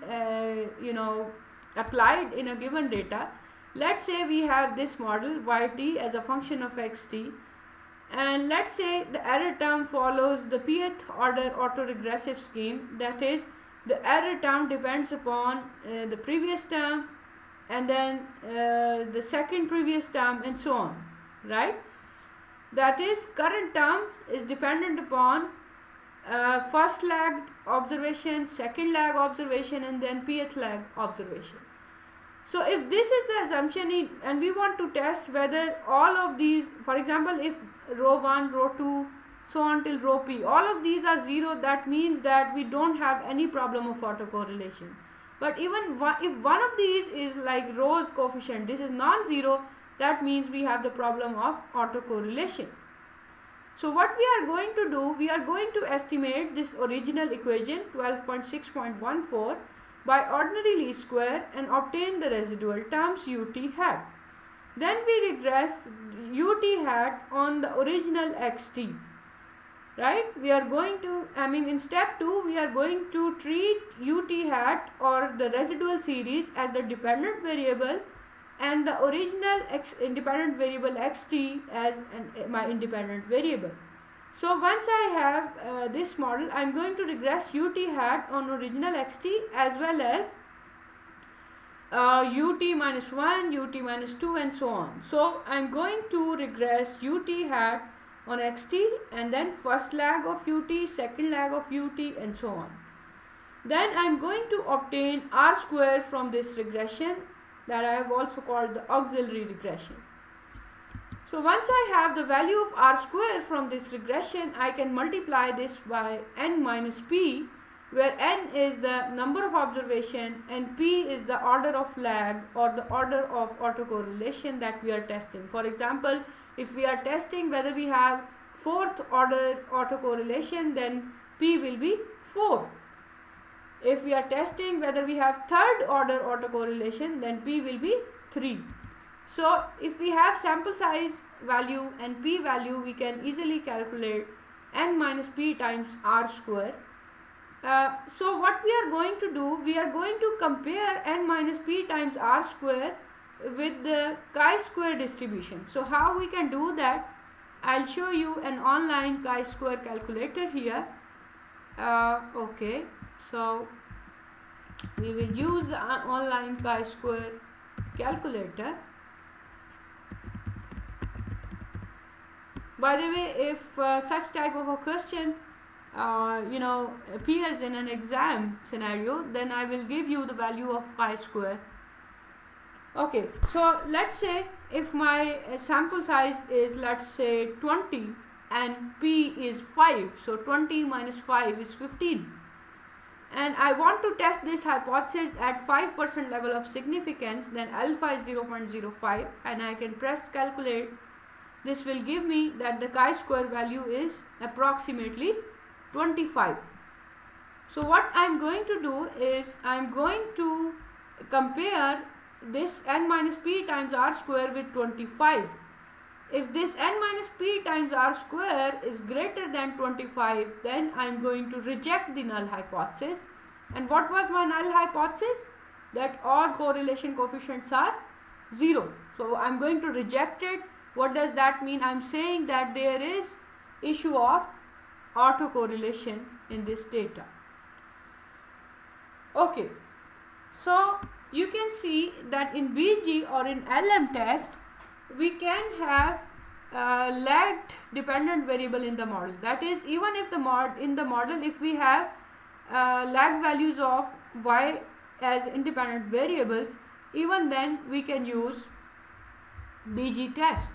applied in a given data. Let's say we have this model yt as a function of xt, and let's say the error term follows the pth order autoregressive scheme. That is, the error term depends upon the previous term and then the second previous term and so on, right? that is current term is dependent upon first lag observation, second lag observation, and then pth lag observation. So if this is the assumption and we want to test whether all of these, for example, if row 1, row 2, so on till row p, all of these are 0, that means that we don't have any problem of autocorrelation. But even if one of these is like row's coefficient, this is non-zero, that means we have the problem of autocorrelation. So what we are going to do, we are going to estimate this original equation 12.6.14 by ordinary least square and obtain the residual terms ut hat. Then we regress ut hat on the original xt. Right? We are going to, in step 2, we are going to treat ut hat or the residual series as the dependent variable and the original independent variable xt as my independent variable. So once I have this model, I am going to regress ut hat on original xt as well as ut minus 1, ut minus 2 and so on. So I am going to regress ut hat on xt and then first lag of ut, second lag of ut and so on. Then I am going to obtain r square from this regression that I have also called the auxiliary regression. So once I have the value of r square from this regression, I can multiply this by n minus p, where n is the number of observation and p is the order of lag or the order of autocorrelation that we are testing. For example, if we are testing whether we have fourth order autocorrelation, then p will be 4. If we are testing whether we have third order autocorrelation, then p will be 3. So if we have sample size value and p value, we can easily calculate n minus p times r square. So what we are going to do, we are going to compare n minus p times r square with the chi-square distribution. So how we can do that? I'll show you an online chi-square calculator here. Okay, so we will use the online chi-square calculator. By the way, if such type of a question appears in an exam scenario, then I will give you the value of chi-square. Okay, so let's say if my sample size is, let's say, 20 and p is 5, so 20 minus 5 is 15, and I want to test this hypothesis at 5% level of significance, then alpha is 0.05 and I can press calculate. This will give me that the chi-square value is approximately 25. So what I am going to do is I am going to compare this n minus p times r square with 25. If this n minus p times r square is greater than 25, then I am going to reject the null hypothesis. And what was my null hypothesis? That all correlation coefficients are 0. So I am going to reject it. What does that mean? I am saying that there is issue of autocorrelation in this data. Okay, so you can see that in BG or in LM test, we can have lagged dependent variable in the model. That is, even if in the model if we have lag values of y as independent variables, even then we can use BG test.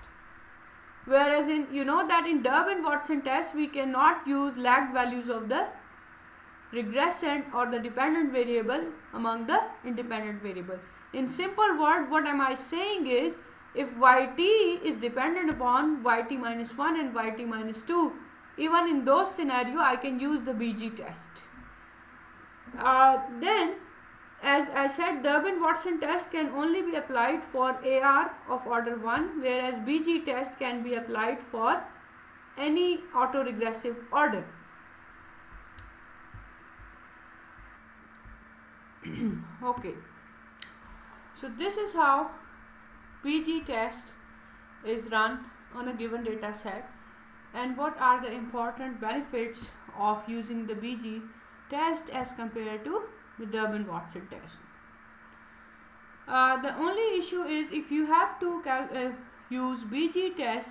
Whereas that in Durbin-Watson test we cannot use lag values of the regressant or the dependent variable among the independent variable. In simple word, what am I saying is, if yt is dependent upon yt minus 1 and yt minus 2, even in those scenarios I can use the BG test. Then, as I said, Durbin-Watson test can only be applied for AR of order 1, whereas BG test can be applied for any autoregressive order. Okay, so this is how BG test is run on a given data set, and what are the important benefits of using the BG test as compared to the Durbin-Watson test. The only issue is if you have to use BG test,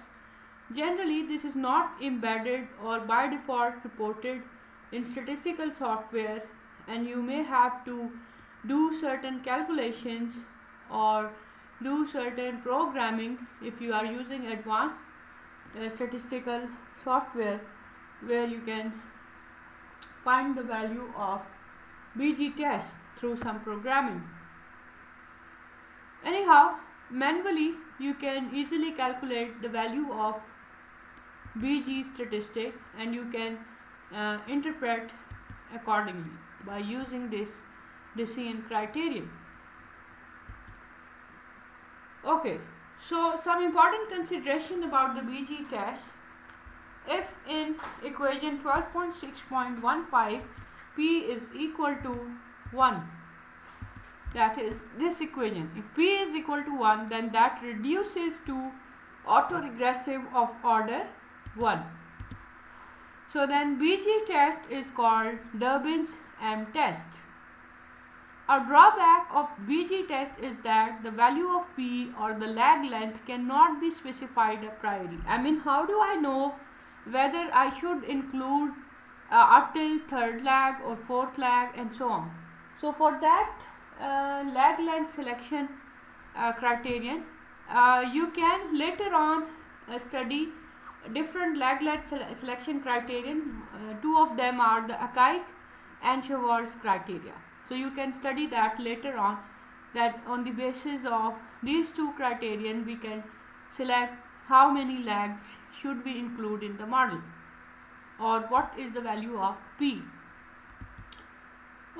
Generally, this is not embedded or by default reported in statistical software, and you may have to do certain calculations or do certain programming if you are using advanced statistical software, where you can find the value of BG test through some programming. Anyhow, manually you can easily calculate the value of BG statistic, and you can interpret accordingly by using this decision criterion. Okay, so some important consideration about the BG test. If in equation 12.6.15 P is equal to 1, that is this equation, if P is equal to 1, then that reduces to autoregressive of order 1. So then BG test is called Durbin's M test. A drawback of BG test is that the value of P or the lag length cannot be specified a priori. I mean, how do I know whether I should include up till third lag or fourth lag and so on? So for that lag length selection criterion, you can later on study different lag length selection criterion. Two of them are the Akaik and Schwarz criteria. So you can study that later on, that on the basis of these two criterion we can select how many lags should we include in the model, or what is the value of P.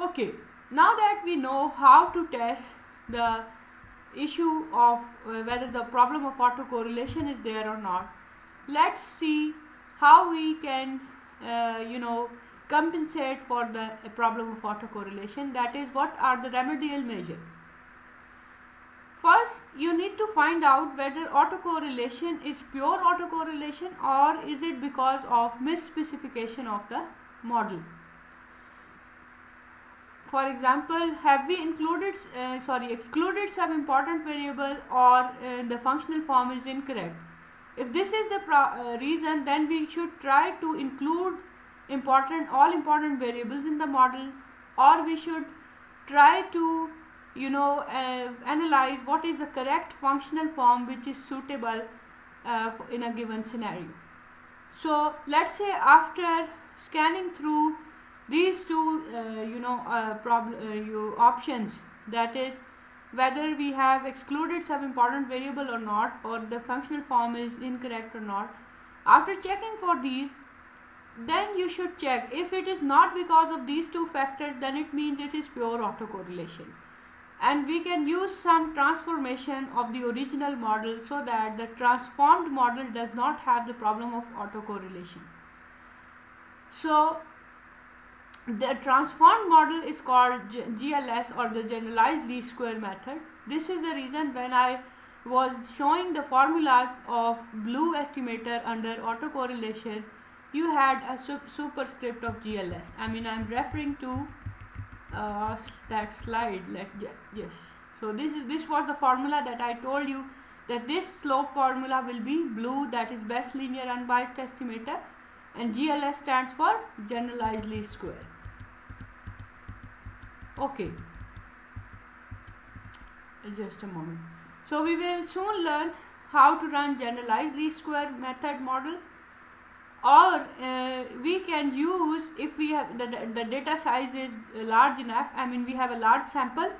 Okay, now that we know how to test the issue of whether the problem of autocorrelation is there or not, let's see how we can compensate for the problem of autocorrelation. That is, what are the remedial measures? First, you need to find out whether autocorrelation is pure autocorrelation or is it because of misspecification of the model. For example, have we excluded some important variable, or the functional form is incorrect? If this is the reason, then we should try to include all important variables in the model, or we should try to analyze what is the correct functional form which is suitable in a given scenario. So let's say after scanning through these two options, that is whether we have excluded some important variable or not, or the functional form is incorrect or not, after checking for these, then you should check if it is not because of these two factors, then it means it is pure autocorrelation, and we can use some transformation of the original model so that the transformed model does not have the problem of autocorrelation. So the transformed model is called GLS, or the generalized least square method. This is the reason when I was showing the formulas of blue estimator under autocorrelation, you had a superscript of GLS. I mean, I'm referring to that slide. Yes. So this was the formula that I told you, that this slope formula will be blue, that is best linear unbiased estimator, and GLS stands for generalized least square. Okay, just a moment. So we will soon learn how to run generalized least square method model, or we can use, if we have the data size is large enough, I mean we have a large sample,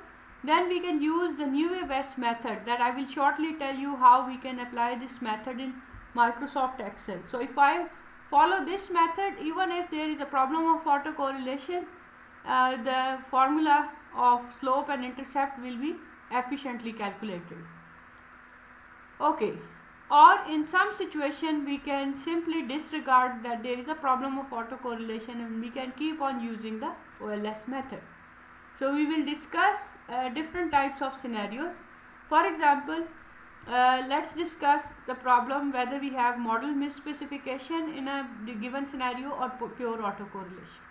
then we can use the Newey-West method, that I will shortly tell you how we can apply this method in Microsoft Excel. So if I follow this method, even if there is a problem of autocorrelation, the formula of slope and intercept will be efficiently calculated. Okay, or in some situation we can simply disregard that there is a problem of autocorrelation, and we can keep on using the OLS method. So we will discuss different types of scenarios. For example, let's discuss the problem whether we have model misspecification in a given scenario or pure autocorrelation.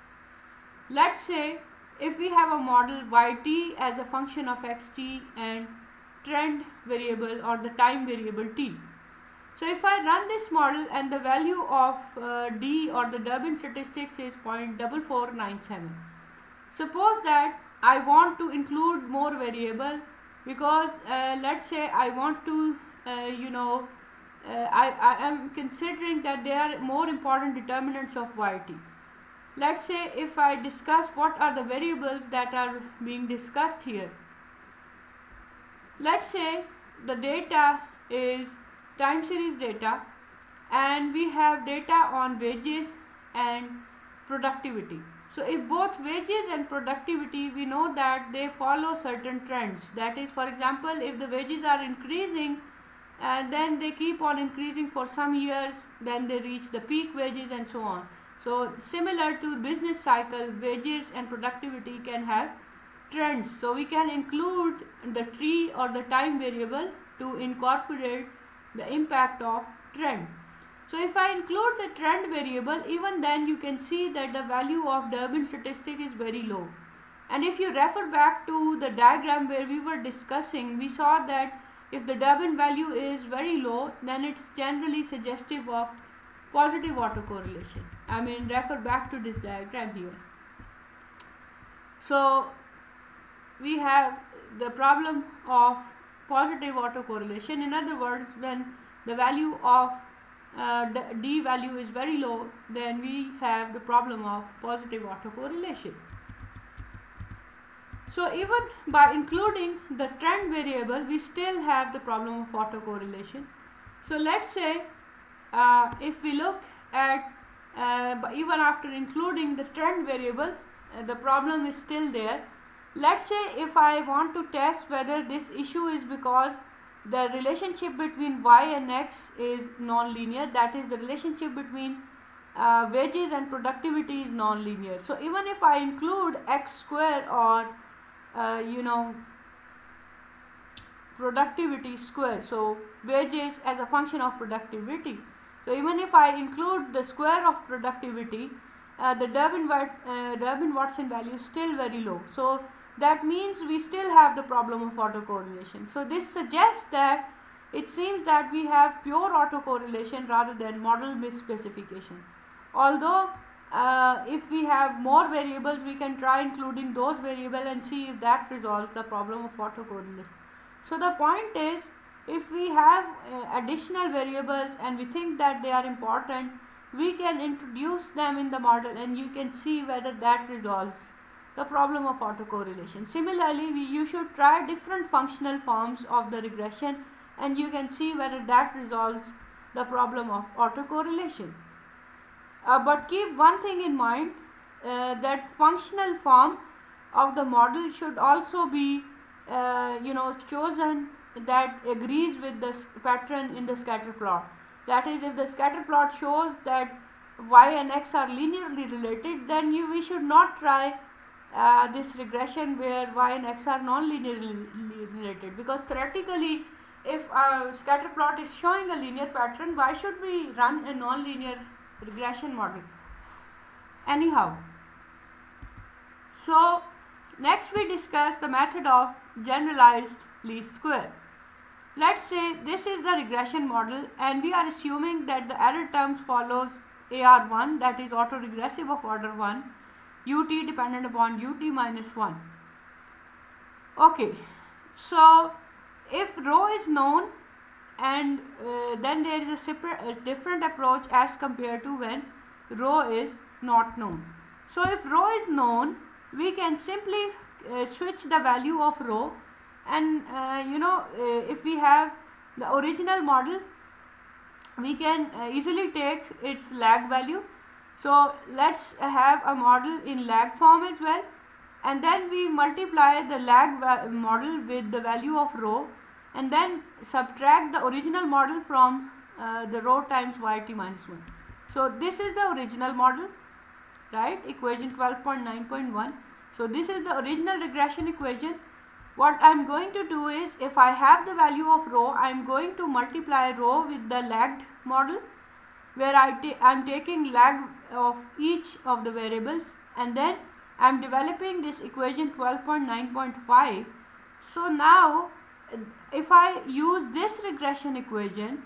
Let's say if we have a model yt as a function of xt and trend variable or the time variable t. So if I run this model and the value of D or the Durbin statistics is 0.4497, suppose that I want to include more variable because let's say I want to I am considering that they are more important determinants of YT. Let's say if I discuss what are the variables that are being discussed here. Let's say the data is time series data and we have data on wages and productivity. So if both wages and productivity, we know that they follow certain trends. That is, for example, if the wages are increasing and then they keep on increasing for some years, then they reach the peak wages and so on. So similar to business cycle, wages and productivity can have trends. So we can include the tree or the time variable to incorporate the impact of trend. So if I include the trend variable, even then you can see that the value of Durbin statistic is very low. And if you refer back to the diagram where we were discussing, we saw that if the Durbin value is very low, then it's generally suggestive of positive autocorrelation. I mean, refer back to this diagram here. So we have the problem of positive autocorrelation. In other words, when the value of D value is very low, then we have the problem of positive autocorrelation. So even by including the trend variable, we still have the problem of autocorrelation. So let's say if we look at even after including the trend variable, the problem is still there. Let's say if I want to test whether this issue is because the relationship between y and x is non-linear, that is the relationship between wages and productivity is non-linear. So even if I include x square or productivity square, so wages as a function of productivity, so even if I include the square of productivity, the Durbin-Watson value is still very low. So that means we still have the problem of autocorrelation. So this suggests that it seems that we have pure autocorrelation rather than model misspecification. Although if we have more variables, we can try including those variables and see if that resolves the problem of autocorrelation. So the point is, if we have additional variables and we think that they are important, we can introduce them in the model and you can see whether that resolves the problem of autocorrelation. Similarly, you should try different functional forms of the regression and you can see whether that resolves the problem of autocorrelation. But keep one thing in mind, that functional form of the model should also be chosen that agrees with the pattern in the scatter plot. That is, if the scatter plot shows that y and x are linearly related, then we should not try this regression where y and x are non-linearly related, because theoretically if a scatter plot is showing a linear pattern, why should we run a non-linear regression model? Anyhow, so next we discuss the method of generalized least square. Let's say this is the regression model and we are assuming that the error terms follows AR1, that is autoregressive of order 1, ut dependent upon ut minus 1. Okay, so if rho is known, and then there is a different approach as compared to when rho is not known. So if rho is known, we can simply switch the value of rho, and if we have the original model, we can easily take its lag value. So let's have a model in lag form as well, and then we multiply the lag model with the value of rho, and then subtract the original model from the rho times yt minus 1. So this is the original model, right? Equation 12.9.1. So this is the original regression equation. What I am going to do is, if I have the value of rho, I am going to multiply rho with the lagged model, where I am taking lag of each of the variables, and then I am developing this equation 12.9.5. So now if I use this regression equation,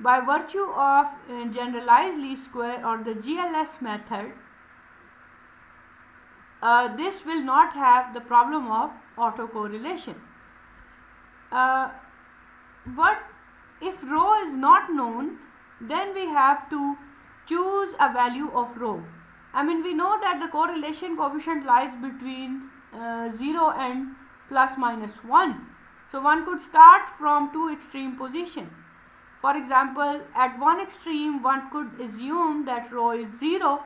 by virtue of generalized least square or the GLS method, this will not have the problem of autocorrelation. But if rho is not known, then we have to choose a value of rho. I mean, we know that the correlation coefficient lies between 0 and plus minus 1. So one could start from two extreme positions. For example, at one extreme one could assume that rho is 0,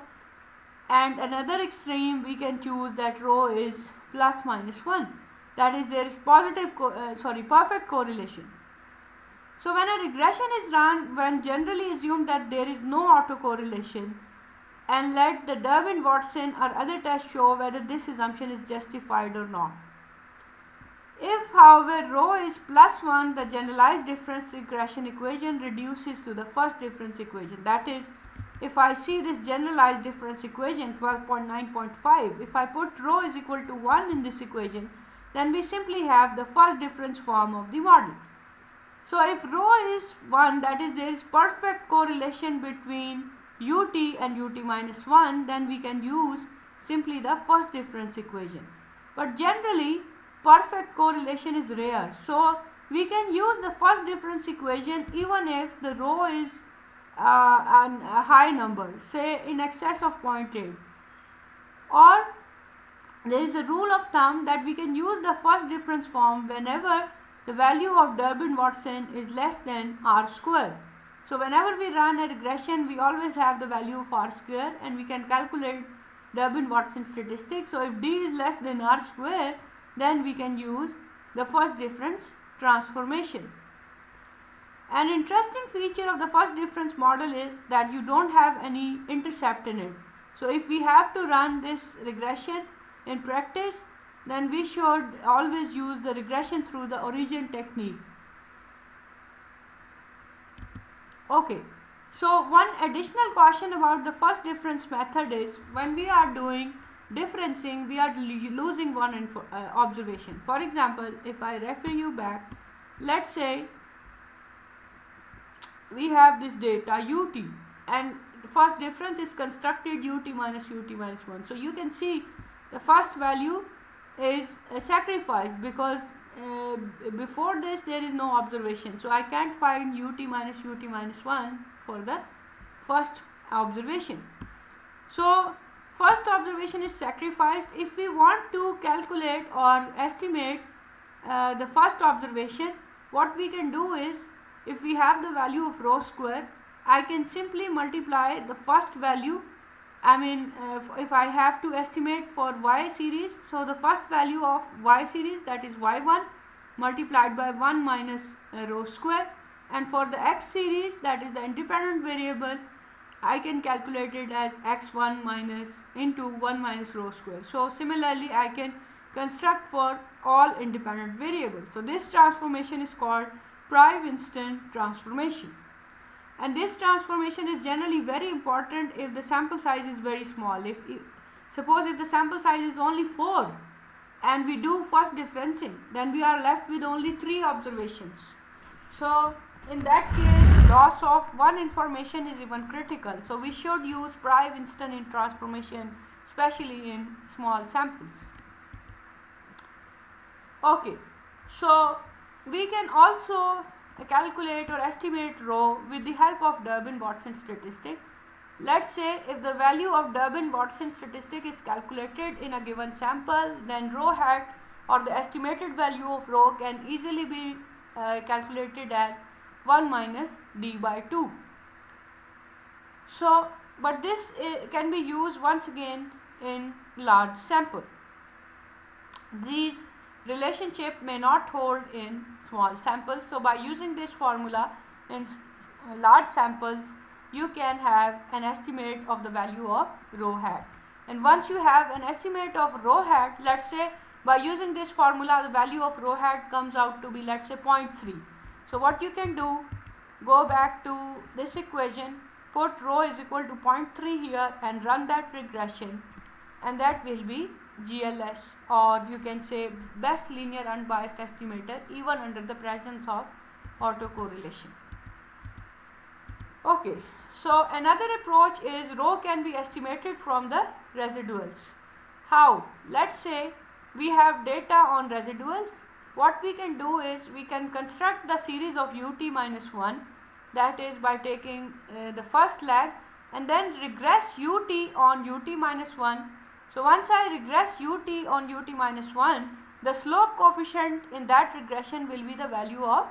and another extreme we can choose that rho is plus minus 1. That is, there is perfect correlation. So when a regression is run, one generally assume that there is no autocorrelation and let the Durbin, Watson or other tests show whether this assumption is justified or not. If, however, rho is plus 1, the generalized difference regression equation reduces to the first difference equation. That is, if I see this generalized difference equation 12.9.5, if I put rho is equal to 1 in this equation, then we simply have the first difference form of the model. So if rho is 1, that is, there is perfect correlation between ut and ut minus 1, then we can use simply the first difference equation. But generally perfect correlation is rare, so we can use the first difference equation even if the rho is a high number, say in excess of 0.8. Or there is a rule of thumb that we can use the first difference form whenever the value of Durbin-Watson is less than r square. So whenever we run a regression, we always have the value of r square and we can calculate Durbin-Watson statistics. So if d is less than r square, then we can use the first difference transformation. An interesting feature of the first difference model is that you don't have any intercept in it. So if we have to run this regression in practice, then we should always use the regression through the origin technique. Okay, so one additional caution about the first difference method is when we are doing differencing, we are losing one observation. For example, if I refer you back, let's say we have this data ut and first difference is constructed ut minus 1. So you can see the first value is sacrificed because before this there is no observation, so I can't find ut minus 1 for the first observation. So first observation is sacrificed. If we want to calculate or estimate the first observation, what we can do is, if we have the value of rho square, I can simply multiply the first value. I mean, if I have to estimate for y series, so the first value of y series, that is y1, multiplied by 1 minus rho square, and for the x series, that is the independent variable, I can calculate it as x1 minus into 1 minus rho square. So similarly, I can construct for all independent variables. So this transformation is called Prive-Winston transformation. And this transformation is generally very important if the sample size is very small. Suppose if the sample size is only 4 and we do first differencing, then we are left with only 3 observations. So in that case, loss of one information is even critical. So we should use Prive-Winston in transformation, especially in small samples. Okay, so we can also calculate or estimate rho with the help of Durbin-Watson statistic. Let's say if the value of Durbin-Watson statistic is calculated in a given sample, then rho hat or the estimated value of rho can easily be calculated as 1 minus d by 2. So, but this can be used once again in large sample. These relationship may not hold in small samples. So by using this formula in large samples, you can have an estimate of the value of rho hat. And once you have an estimate of rho hat, let's say by using this formula, the value of rho hat comes out to be, let's say, 0.3. So what you can do, go back to this equation, put rho is equal to 0.3 here and run that regression, and that will be GLS, or you can say best linear unbiased estimator, even under the presence of autocorrelation. Okay, so another approach is rho can be estimated from the residuals. How? Let's say we have data on residuals. What we can do is we can construct the series of ut minus 1, that is by taking the first lag and then regress ut on ut minus 1. So once I regress ut on ut minus 1, the slope coefficient in that regression will be the value of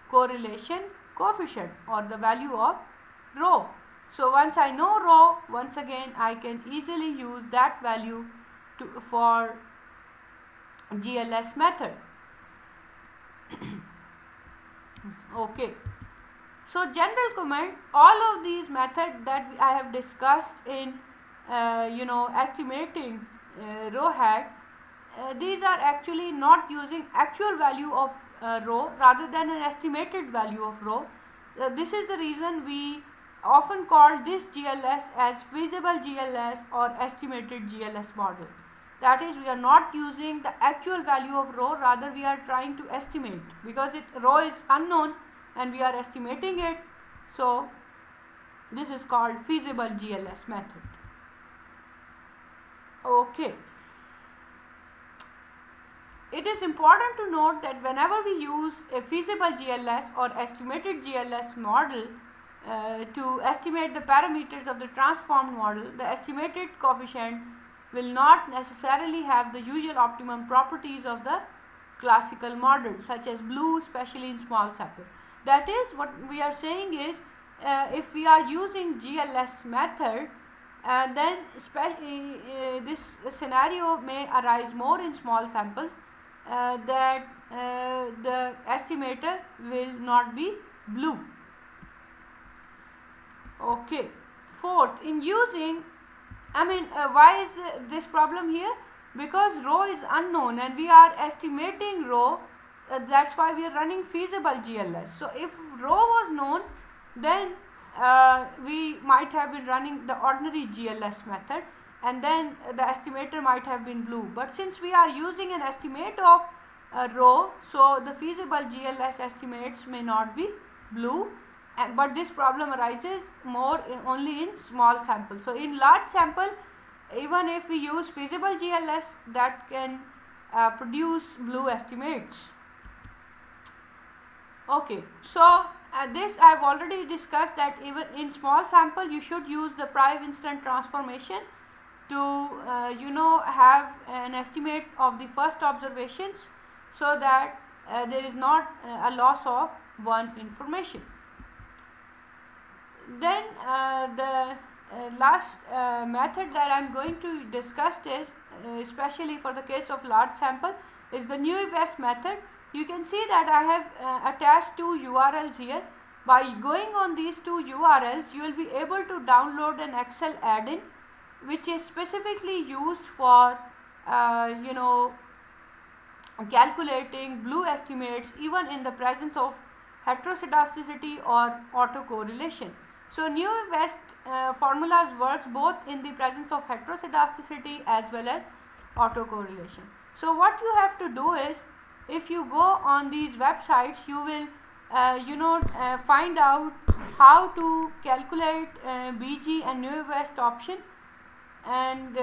correlation coefficient or the value of rho. So once I know rho, once again I can easily use that value for GLS method. Okay. So general comment, all of these methods that I have discussed in estimating rho hat, these are actually not using actual value of rho rather than an estimated value of rho. This is the reason we often call this GLS as feasible GLS or estimated GLS model. That is, we are not using the actual value of rho, rather we are trying to estimate, because rho is unknown and we are estimating it. So this is called feasible GLS method. Okay. It is important to note that whenever we use a feasible GLS or estimated GLS model to estimate the parameters of the transformed model, the estimated coefficient will not necessarily have the usual optimum properties of the classical model, such as blue, especially in small samples. That is, what we are saying is, if we are using GLS method, then this scenario may arise more in small samples, that the estimator will not be blue. Okay. Fourth, in using, why is this problem here? Because rho is unknown and we are estimating rho, that's why we are running feasible GLS. So if rho was known, then we might have been running the ordinary GLS method and then the estimator might have been blue. But since we are using an estimate of rho, so the feasible GLS estimates may not be blue. But this problem arises more only in small samples. So in large sample, even if we use feasible GLS, that can produce blue estimates. Okay, so this I have already discussed, that even in small sample you should use the prior instant transformation to have an estimate of the first observations, so that there is not a loss of one information. Then the last method that I am going to discuss is, especially for the case of large sample, is the Naive Bayes method. You can see that I have attached two URLs here. By going on these two URLs, you will be able to download an Excel add-in which is specifically used for calculating blue estimates even in the presence of heteroscedasticity or autocorrelation. So Naive Bayes formulas works both in the presence of heteroscedasticity as well as autocorrelation. So what you have to do is, if you go on these websites, you will find out how to calculate BG and Naive Bayes option and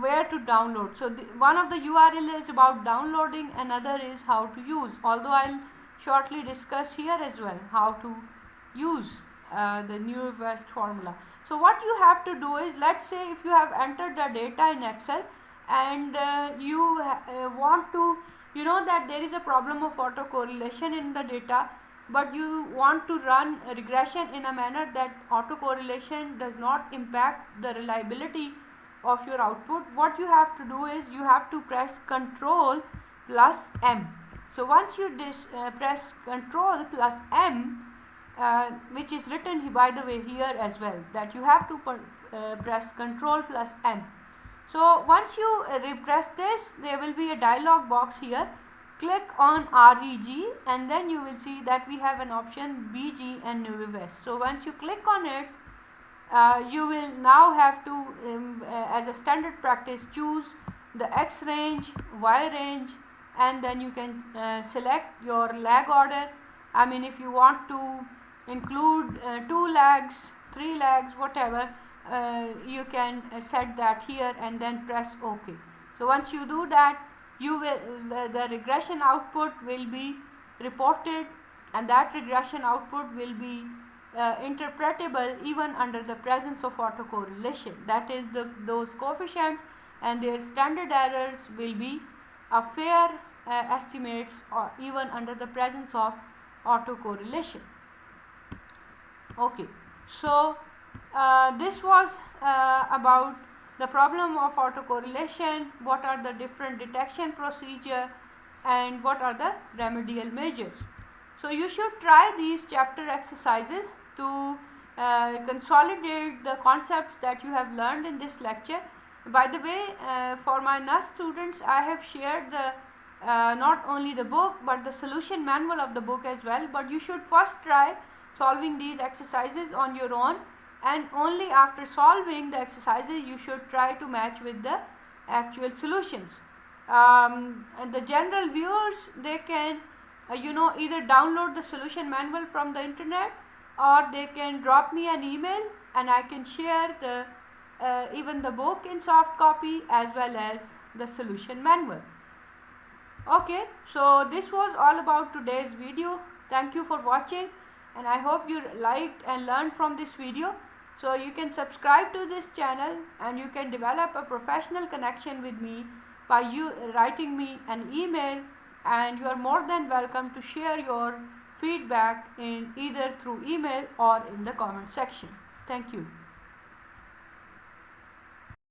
where to download. So one of the URL is about downloading, another is how to use, although I will shortly discuss here as well how to use the Naive Bayes formula. So what you have to do is, let's say if you have entered the data in Excel and you want to, that there is a problem of autocorrelation in the data, but you want to run a regression in a manner that autocorrelation does not impact the reliability of your output. What you have to do is, you have to press Ctrl plus M. So once you press Ctrl plus M, which is written by the way here as well, that you have to press Ctrl plus M. So once you repress this, there will be a dialog box here. Click on REG and then you will see that we have an option BG and Naive Bayes. So once you click on it, you will now have to, as a standard practice, choose the X range, Y range, and then you can select your lag order. If you want to include 2 lags, 3 lags, whatever, you can set that here and then press OK. So once you do that, you will the regression output will be reported, and that regression output will be interpretable even under the presence of autocorrelation. That is, those coefficients and their standard errors will be a fair estimates or even under the presence of autocorrelation. Okay, so this was about the problem of autocorrelation, what are the different detection procedure, and what are the remedial measures. So you should try these chapter exercises to consolidate the concepts that you have learned in this lecture. By the way, for my NUS students, I have shared the not only the book but the solution manual of the book as well, but you should first try solving these exercises on your own, and only after solving the exercises you should try to match with the actual solutions. And the general viewers, they can either download the solution manual from the internet, or they can drop me an email and I can share the even the book in soft copy as well as the solution manual. Okay, so this was all about today's video. Thank you for watching, and I hope you liked and learned from this video. So you can subscribe to this channel, and you can develop a professional connection with me by writing me an email, and you are more than welcome to share your feedback in either through email or in the comment section. Thank you.